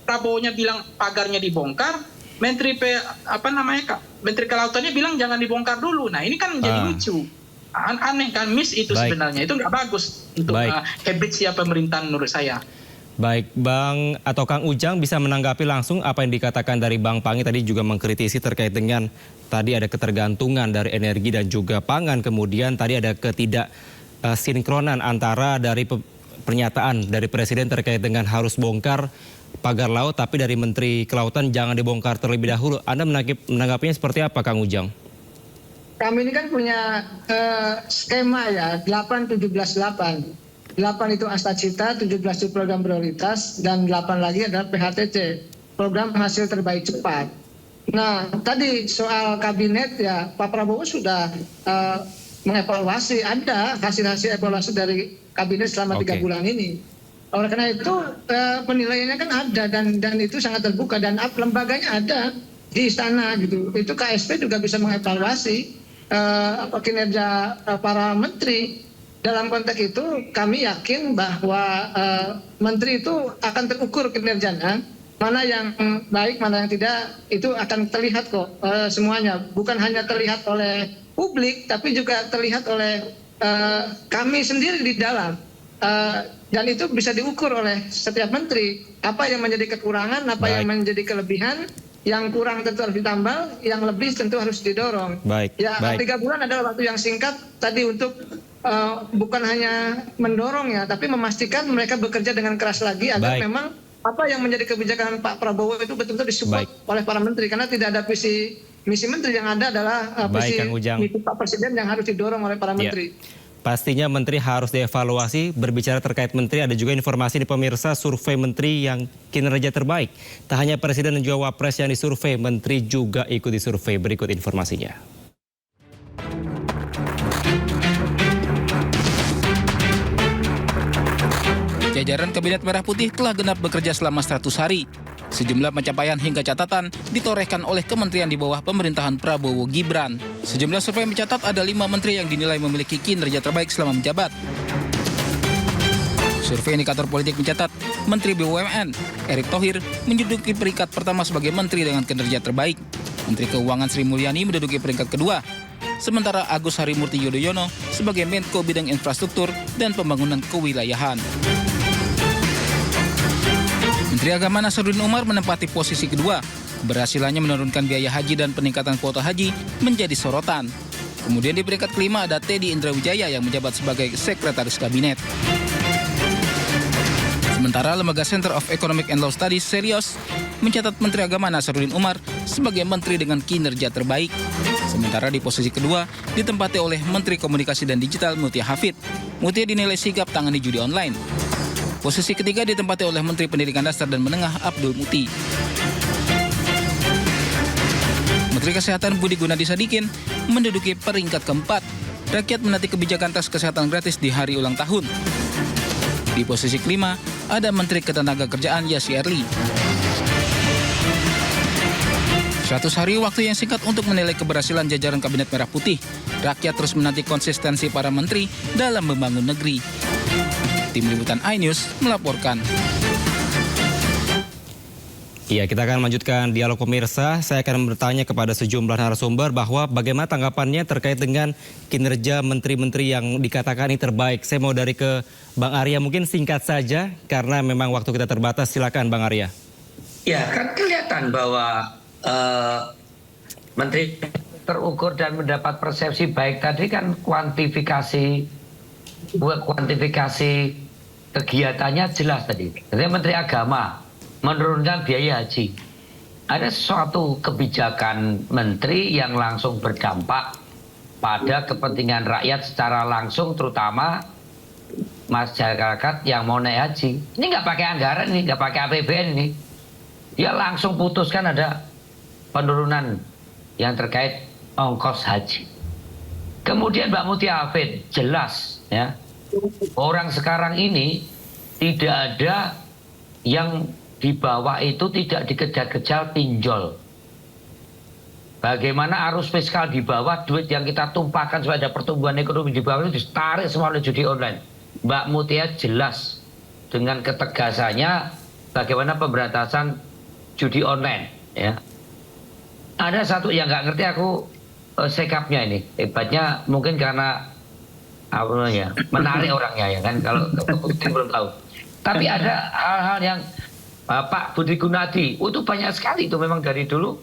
Prabowo-nya bilang pagarnya dibongkar, Menteri Kelautannya bilang jangan dibongkar dulu. Nah ini kan jadi lucu. Aneh kan, miss itu sebenarnya. Itu nggak bagus untuk habits pemerintahan menurut saya. Baik, Bang atau Kang Ujang bisa menanggapi langsung apa yang dikatakan dari Bang Panggi tadi, juga mengkritisi terkait dengan tadi ada ketergantungan dari energi dan juga pangan, kemudian tadi ada ketidaksinkronan antara dari pernyataan dari Presiden terkait dengan harus bongkar pagar laut, tapi dari Menteri Kelautan jangan dibongkar terlebih dahulu. Anda menanggapinya seperti apa, Kang Ujang? Kami ini kan punya skema ya, 8-17-8. 8 itu Astacita, 17 itu program prioritas, dan 8 lagi adalah PHTC, program hasil terbaik cepat. Nah, tadi soal kabinet ya Pak Prabowo sudah mengevaluasi, ada hasil-hasil evaluasi dari kabinet selama 3 bulan ini. Oleh karena itu penilaiannya kan ada dan itu sangat terbuka dan lembaganya ada di istana gitu. Itu KSP juga bisa mengevaluasi kinerja para menteri. Dalam konteks itu kami yakin bahwa menteri itu akan terukur kinerjanya, mana yang baik, mana yang tidak, itu akan terlihat kok semuanya. Bukan hanya terlihat oleh publik, tapi juga terlihat oleh kami sendiri di dalam. Dan itu bisa diukur oleh setiap menteri. Apa yang menjadi kekurangan, apa yang menjadi kelebihan, yang kurang tentu harus ditambah, yang lebih tentu harus didorong. Ya, 3 bulan adalah waktu yang singkat tadi untuk bukan hanya mendorong ya, tapi memastikan mereka bekerja dengan keras lagi agar memang apa yang menjadi kebijakan Pak Prabowo itu betul-betul disupport oleh para menteri, karena tidak ada visi misi menteri, yang ada adalah visi misi Pak Presiden yang harus didorong oleh para menteri. Pastinya menteri harus dievaluasi. Berbicara terkait menteri, ada juga informasi di pemirsa survei menteri yang kinerja terbaik. Tak hanya Presiden dan juga Wapres yang disurvei, menteri juga ikut disurvei. Berikut informasinya. Jajaran Kabinet Merah Putih telah genap bekerja selama 100 hari. Sejumlah pencapaian hingga catatan ditorehkan oleh kementerian di bawah pemerintahan Prabowo Gibran. Sejumlah survei mencatat ada 5 menteri yang dinilai memiliki kinerja terbaik selama menjabat. Survei indikator politik mencatat Menteri BUMN Erick Thohir menduduki peringkat pertama sebagai menteri dengan kinerja terbaik. Menteri Keuangan Sri Mulyani menduduki peringkat kedua. Sementara Agus Harimurti Yudhoyono sebagai Menko Bidang Infrastruktur dan Pembangunan Kewilayahan. Menteri Agama Nasaruddin Umar menempati posisi kedua. Berhasilannya menurunkan biaya haji dan peningkatan kuota haji menjadi sorotan. Kemudian di peringkat kelima ada Teddy Indrawijaya yang menjabat sebagai Sekretaris Kabinet. Sementara lembaga Center of Economic and Law Studies Serios mencatat Menteri Agama Nasaruddin Umar sebagai menteri dengan kinerja terbaik. Sementara di posisi kedua ditempati oleh Menteri Komunikasi dan Digital Mutia Hafid. Mutia dinilai sigap tangani judi online. Posisi ketiga ditempati oleh Menteri Pendidikan Dasar dan Menengah Abdul Muti. Menteri Kesehatan Budi Gunadi Sadikin menduduki peringkat keempat. Rakyat menanti kebijakan tes kesehatan gratis di hari ulang tahun. Di posisi kelima ada Menteri Ketenagakerjaan Yassi Erli. 100 hari waktu yang singkat untuk menilai keberhasilan jajaran Kabinet Merah Putih. Rakyat terus menanti konsistensi para menteri dalam membangun negeri. Tim Liputan iNews melaporkan. Iya, kita akan melanjutkan dialog pemirsa. Saya akan bertanya kepada sejumlah narasumber bahwa bagaimana tanggapannya terkait dengan kinerja menteri-menteri yang dikatakan ini terbaik. Saya mau dari ke Bang Arya, mungkin singkat saja karena memang waktu kita terbatas. Silakan Bang Arya. Ya, kan kelihatan bahwa menteri terukur dan mendapat persepsi baik tadi kan kuantifikasi kegiatannya jelas tadi. Jadi Menteri Agama menurunkan biaya haji. Ada suatu kebijakan menteri yang langsung berdampak pada kepentingan rakyat secara langsung, terutama masyarakat yang mau naik haji. Ini nggak pakai anggaran, ini nggak pakai APBN ini. Dia langsung putuskan ada penurunan yang terkait ongkos haji. Kemudian Mbak Mutia Hafid jelas ya. Orang sekarang ini tidak ada yang di bawah itu tidak dikejar-kejar pinjol. Bagaimana arus fiskal di bawah, duit yang kita tumpahkan supaya ada pertumbuhan ekonomi di bawah itu ditarik semua oleh judi online. Mbak Mutia jelas dengan ketegasannya bagaimana pemberantasan judi online. Ya. Ada satu yang nggak ngerti aku sikapnya ini. Hebatnya mungkin karena menarik orangnya ya kan, kalau belum tahu. Tapi ada hal-hal yang Pak Budi Gunadi itu banyak sekali itu memang dari dulu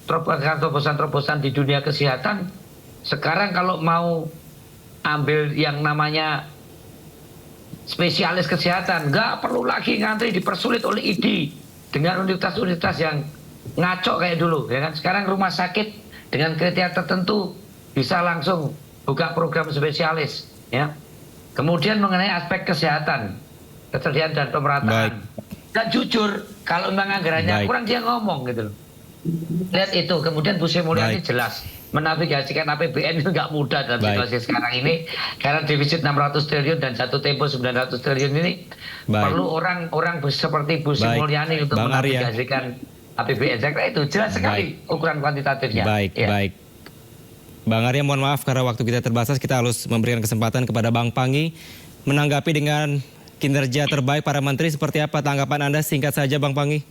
terobosan-terobosan di dunia kesehatan. Sekarang kalau mau ambil yang namanya spesialis kesehatan nggak perlu lagi ngantri dipersulit oleh ID dengan universitas-universitas yang ngaco kayak dulu ya kan. Sekarang rumah sakit dengan kriteria tertentu bisa langsung buka program spesialis ya. Kemudian mengenai aspek kesehatan, ketersediaan dan pemerataan. Dan jujur, kalau memang anggarannya kurang dia ngomong gitu loh. Lihat itu, kemudian Bu Sri Mulyani jelas menavigasikan APBN itu nggak mudah dalam situasi sekarang ini, karena defisit 600 triliun dan jatuh tempo 900 triliun ini perlu orang seperti Bu Sri Mulyani untuk menavigasikan APBN. Saya kira itu jelas sekali ukuran kuantitatifnya. Baik. Bang Arya, mohon maaf karena waktu kita terbatas, kita harus memberikan kesempatan kepada Bang Panggi menanggapi dengan kinerja terbaik para menteri. Seperti apa tanggapan Anda? Singkat saja Bang Panggi.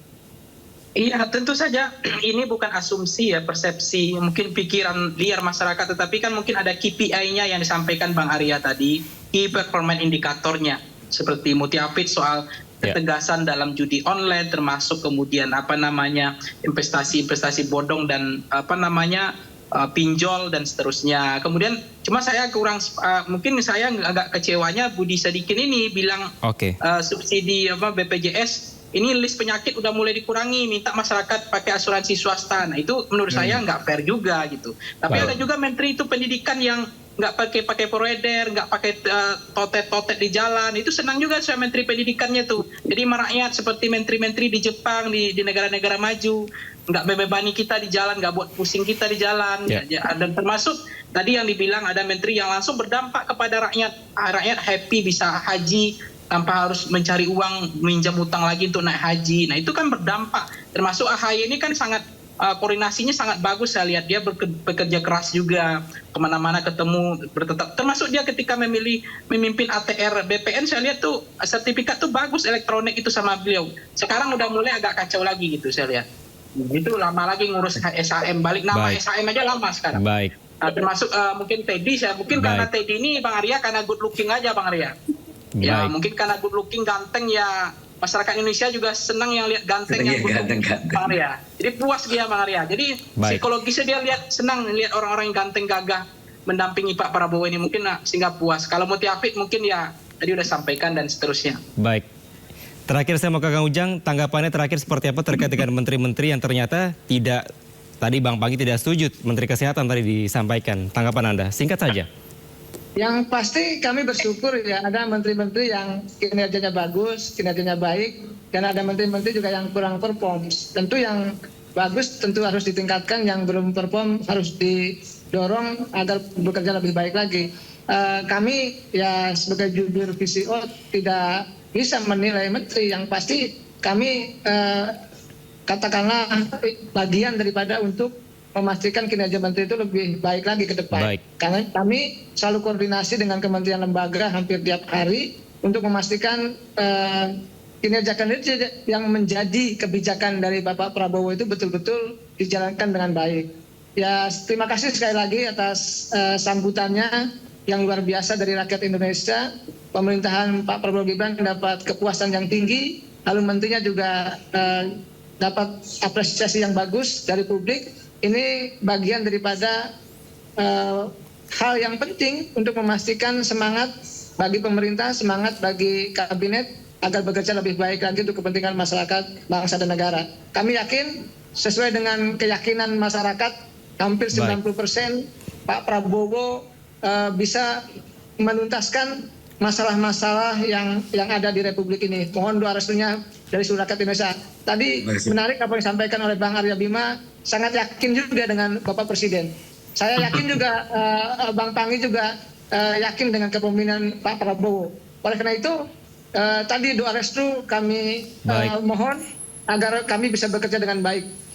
Iya, tentu saja ini bukan asumsi ya, persepsi, mungkin pikiran liar masyarakat, tetapi kan mungkin ada KPI-nya yang disampaikan Bang Arya tadi, Key Performance Indikatornya, seperti Muti Apit soal ketegasan dalam judi online, termasuk kemudian investasi bodong dan pinjol dan seterusnya. Kemudian cuma saya kurang mungkin saya agak kecewanya Budi Sadikin ini bilang subsidi BPJS ini list penyakit udah mulai dikurangi, minta masyarakat pakai asuransi swasta. Nah itu menurut saya nggak fair juga gitu. Tapi ada juga menteri itu pendidikan yang nggak pakai provider, nggak pakai totet di jalan. Itu senang juga saya menteri pendidikannya tuh. Jadi merakyat seperti menteri-menteri di Jepang, di negara-negara maju, nggak bebani kita di jalan, nggak buat pusing kita di jalan. Dan termasuk tadi yang dibilang ada menteri yang langsung berdampak kepada rakyat happy bisa haji tanpa harus mencari uang, minjam utang lagi untuk naik haji. Nah itu kan berdampak. Termasuk AHY ini kan sangat koordinasinya sangat bagus, saya lihat dia bekerja keras juga, kemana-mana ketemu, bertetap. Termasuk dia ketika memimpin ATR BPN, saya lihat tuh sertifikat tuh bagus elektronik itu sama beliau. Sekarang udah mulai agak kacau lagi gitu saya lihat. Itu lama lagi ngurus SHM, balik nama SHM aja lama sekarang. Termasuk mungkin Teddy, karena Teddy ini Bang Arya karena good looking aja Bang Arya. Ya mungkin karena good looking, ganteng ya, masyarakat Indonesia juga senang yang lihat ganteng yang good looking Bang Arya. Jadi puas dia Bang Arya. Jadi psikologisnya dia senang lihat orang-orang yang ganteng gagah mendampingi Pak Prabowo ini, mungkin sehingga puas. Kalau Muti Apit mungkin ya tadi udah sampaikan dan seterusnya. Baik. Terakhir saya mau ke Kang Ujang, tanggapannya terakhir seperti apa terkait dengan menteri-menteri yang ternyata tidak, tadi Bang Panggi tidak setuju Menteri Kesehatan tadi disampaikan. Tanggapan Anda, singkat saja. Yang pasti kami bersyukur ya ada menteri-menteri yang kinerjanya bagus, kinerjanya baik, dan ada menteri-menteri juga yang kurang perform. Tentu yang bagus tentu harus ditingkatkan, yang belum perform harus didorong agar bekerja lebih baik lagi. Kami ya sebagai jubir VCO tidak bisa menilai menteri, yang pasti kami katakanlah bagian daripada untuk memastikan kinerja menteri itu lebih baik lagi ke depan. Karena kami selalu koordinasi dengan kementerian lembaga hampir tiap hari untuk memastikan kinerja yang menjadi kebijakan dari Bapak Prabowo itu betul-betul dijalankan dengan baik. Ya terima kasih sekali lagi atas sambutannya yang luar biasa dari rakyat Indonesia. Pemerintahan Pak Prabowo Gibran dapat kepuasan yang tinggi, lalu menterinya juga dapat apresiasi yang bagus dari publik. Ini bagian daripada hal yang penting untuk memastikan semangat bagi pemerintah, semangat bagi kabinet agar bekerja lebih baik lagi untuk kepentingan masyarakat, bangsa dan negara. Kami yakin sesuai dengan keyakinan masyarakat hampir 90% Pak Prabowo bisa menuntaskan masalah-masalah yang ada di Republik ini. Mohon doa restunya dari seluruh rakyat Indonesia. Tadi menarik apa yang disampaikan oleh Bang Arya Bima, sangat yakin juga dengan Bapak Presiden. Saya yakin juga Bang Panggi juga yakin dengan kepemimpinan Pak Prabowo. Oleh karena itu tadi doa restu kami mohon agar kami bisa bekerja dengan baik.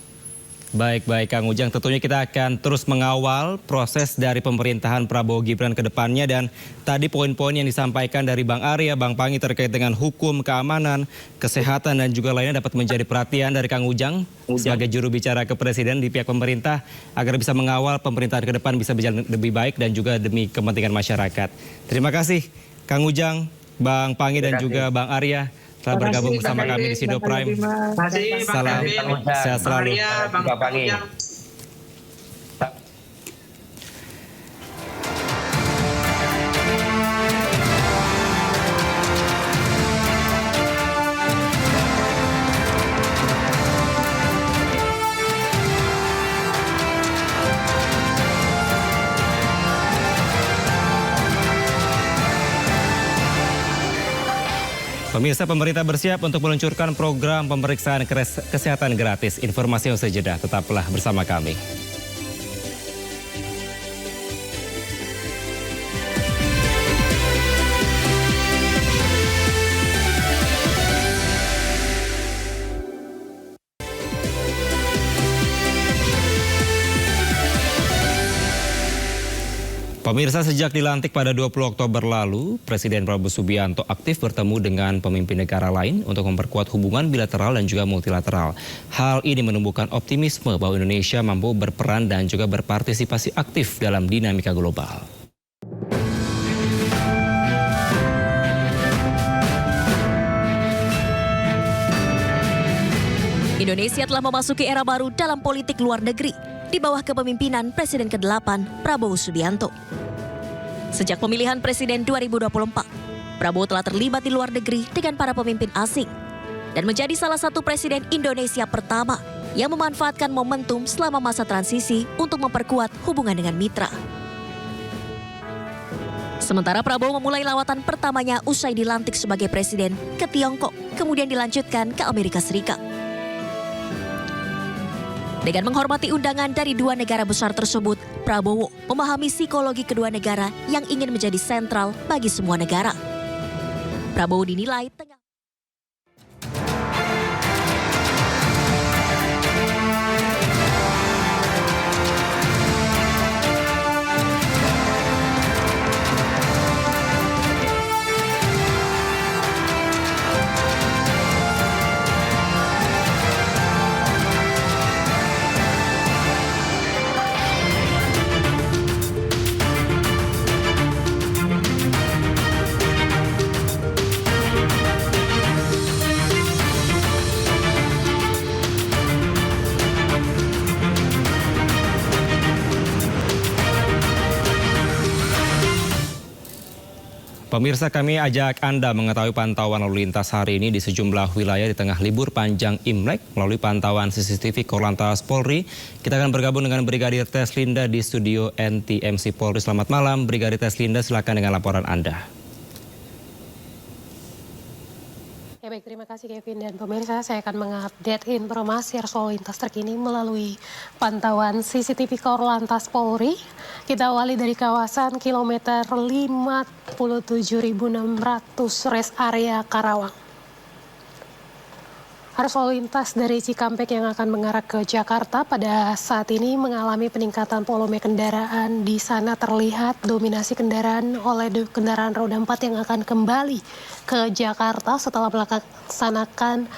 Baik Kang Ujang, tentunya kita akan terus mengawal proses dari pemerintahan Prabowo Gibran ke depannya, dan tadi poin-poin yang disampaikan dari Bang Arya, Bang Panggi terkait dengan hukum, keamanan, kesehatan dan juga lainnya dapat menjadi perhatian dari Kang Ujang sebagai juru bicara kepresiden di pihak pemerintah agar bisa mengawal pemerintahan ke depan bisa berjalan lebih baik dan juga demi kepentingan masyarakat. Terima kasih Kang Ujang, Bang Panggi dan juga Bang Arya telah bergabung bersama kami di Sido Prime. Salam sehat selalu. Bang Panggi. Pemirsa, pemerintah bersiap untuk meluncurkan program pemeriksaan kesehatan gratis. Informasi yang sejedah, tetaplah bersama kami. Pemirsa, sejak dilantik pada 20 Oktober lalu, Presiden Prabowo Subianto aktif bertemu dengan pemimpin negara lain untuk memperkuat hubungan bilateral dan juga multilateral. Hal ini menumbuhkan optimisme bahwa Indonesia mampu berperan dan juga berpartisipasi aktif dalam dinamika global. Indonesia telah memasuki era baru dalam politik luar negeri di bawah kepemimpinan Presiden ke-8 Prabowo Subianto. Sejak pemilihan Presiden 2024, Prabowo telah terlibat di luar negeri dengan para pemimpin asing dan menjadi salah satu Presiden Indonesia pertama yang memanfaatkan momentum selama masa transisi untuk memperkuat hubungan dengan mitra. Sementara Prabowo memulai lawatan pertamanya usai dilantik sebagai Presiden ke Tiongkok, kemudian dilanjutkan ke Amerika Serikat. Dengan menghormati undangan dari dua negara besar tersebut, Prabowo memahami psikologi kedua negara yang ingin menjadi sentral bagi semua negara. Prabowo dinilai tengah Pemirsa, kami ajak Anda mengetahui pantauan lalu lintas hari ini di sejumlah wilayah di tengah libur panjang Imlek melalui pantauan CCTV Korlantas Polri. Kita akan bergabung dengan Brigadir Teslinda di studio NTMC Polri. Selamat malam, Brigadir Teslinda, silakan dengan laporan Anda. Ya baik, terima kasih Kevin dan pemirsa. Saya akan mengupdate informasi arus lalu lintas terkini melalui pantauan CCTV Korlantas Polri. Kita awali dari kawasan kilometer 57.600 rest area Karawang. Arus lalu lintas dari Cikampek yang akan mengarah ke Jakarta pada saat ini mengalami peningkatan volume kendaraan. Di sana terlihat dominasi kendaraan oleh kendaraan roda 4 yang akan kembali ke Jakarta setelah melaksanakan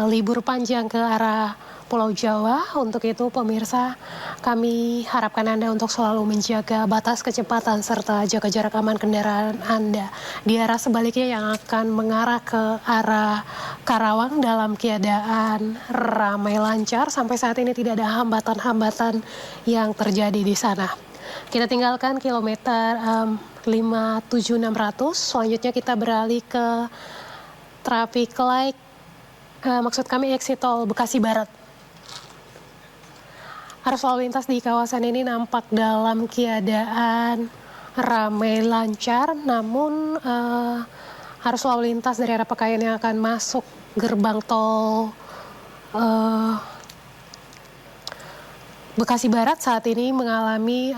libur panjang ke arah Pulau Jawa. Untuk itu pemirsa, kami harapkan Anda untuk selalu menjaga batas kecepatan serta jaga jarak aman kendaraan Anda. Di arah sebaliknya yang akan mengarah ke arah Karawang dalam keadaan ramai lancar. Sampai saat ini tidak ada hambatan-hambatan yang terjadi di sana. Kita tinggalkan kilometer 57.600. Selanjutnya kita beralih ke traffic light, maksud kami exit tol Bekasi Barat. Arus lalu lintas di kawasan ini nampak dalam keadaan ramai lancar, namun arus lalu lintas dari arah Pekayon yang akan masuk gerbang tol Bekasi Barat saat ini mengalami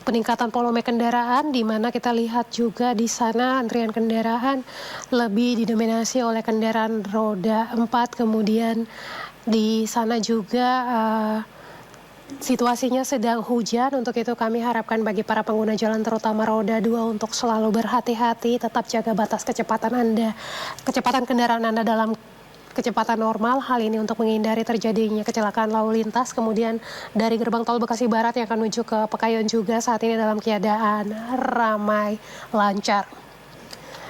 peningkatan volume kendaraan, di mana kita lihat juga di sana antrian kendaraan lebih didominasi oleh kendaraan roda 4, kemudian di sana juga situasinya sedang hujan. Untuk itu kami harapkan bagi para pengguna jalan terutama roda 2 untuk selalu berhati-hati, tetap jaga batas kecepatan kendaraan Anda dalam kecepatan normal. Hal ini untuk menghindari terjadinya kecelakaan lalu lintas. Kemudian dari gerbang tol Bekasi Barat yang akan menuju ke Pekayon juga saat ini dalam keadaan ramai lancar.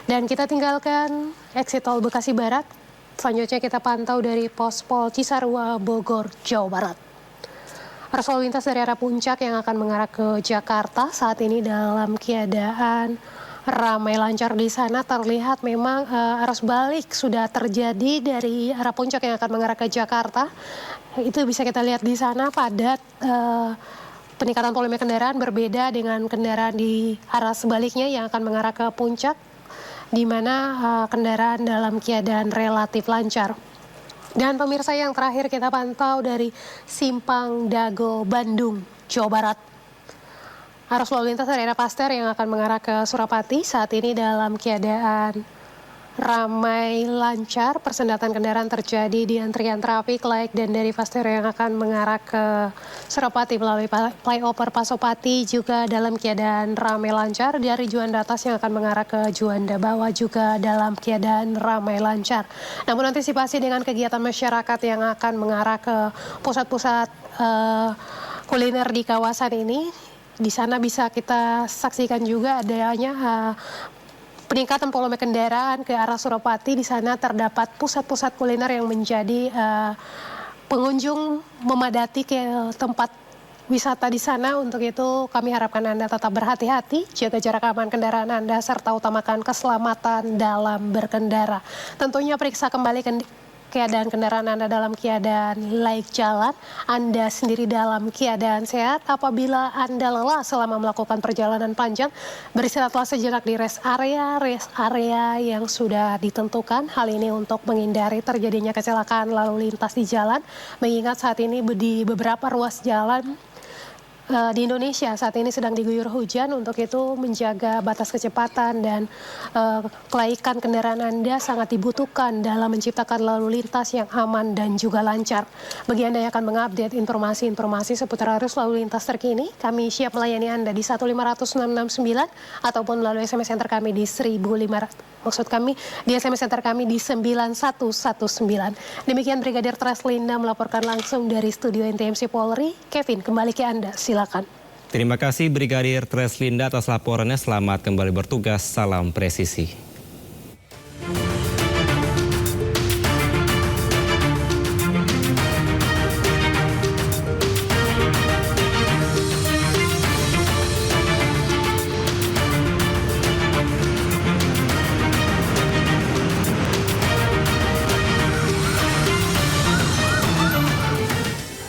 Dan kita tinggalkan exit tol Bekasi Barat. Selanjutnya kita pantau dari pos Pol Cisarua, Bogor, Jawa Barat. Arus lalu lintas dari arah Puncak yang akan mengarah ke Jakarta saat ini dalam keadaan ramai lancar. Di sana terlihat memang arus balik sudah terjadi dari arah Puncak yang akan mengarah ke Jakarta. Itu bisa kita lihat di sana padat. Peningkatan volume kendaraan berbeda dengan kendaraan di arah sebaliknya yang akan mengarah ke Puncak. di mana kendaraan dalam keadaan relatif lancar. Dan pemirsa, yang terakhir kita pantau dari Simpang Dago, Bandung, Jawa Barat. Arus lalu lintas daerah Pasteur yang akan mengarah ke Surapati saat ini dalam keadaan ramai lancar. Persendatan kendaraan terjadi di antrian trafik Laik dan dari Pasteur yang akan mengarah ke Surapati melalui flyover Pasopati juga dalam keadaan ramai lancar. Dari Juanda atas yang akan mengarah ke Juanda bawah juga dalam keadaan ramai lancar. Namun antisipasi dengan kegiatan masyarakat yang akan mengarah ke pusat-pusat kuliner di kawasan ini, di sana bisa kita saksikan juga adanya peningkatan volume kendaraan ke arah Surapati. Di sana terdapat pusat-pusat kuliner yang menjadi pengunjung memadati ke tempat wisata di sana. Untuk itu kami harapkan Anda tetap berhati-hati, jaga jarak aman kendaraan Anda, serta utamakan keselamatan dalam berkendara. Tentunya periksa kembali keadaan kendaraan Anda dalam keadaan layak jalan, Anda sendiri dalam keadaan sehat. Apabila Anda lelah selama melakukan perjalanan panjang, beristirahatlah sejenak di rest area yang sudah ditentukan. Hal ini untuk menghindari terjadinya kecelakaan lalu lintas di jalan, mengingat saat ini di beberapa ruas jalan di Indonesia saat ini sedang diguyur hujan. Untuk itu menjaga batas kecepatan dan kelaikan kendaraan Anda sangat dibutuhkan dalam menciptakan lalu lintas yang aman dan juga lancar. Bagi Anda yang akan mengupdate informasi-informasi seputar arus lalu lintas terkini, kami siap melayani Anda di 15669 ataupun melalui SMS Center kami di 1500. Maksud kami di SMS Center kami di 9119. Demikian Brigadir Treslinda melaporkan langsung dari studio NTMC Polri. Kevin, kembali ke Anda, silakan. Terima kasih Brigadir Treslinda atas laporannya. Selamat kembali bertugas. Salam presisi.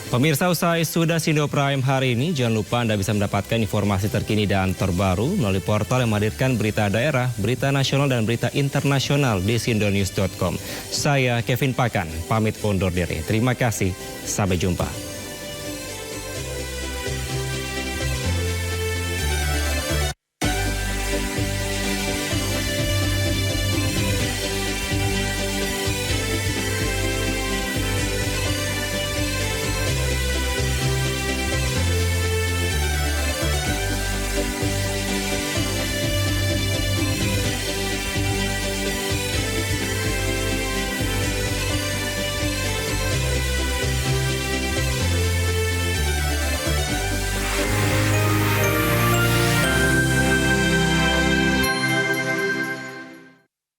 Pemirsa, usai sudah Sindo Prime hari ini, jangan lupa Anda bisa mendapatkan informasi terkini dan terbaru melalui portal yang menghadirkan berita daerah, berita nasional, dan berita internasional di sindonews.com. Saya Kevin Pakan, pamit undur diri. Terima kasih, sampai jumpa.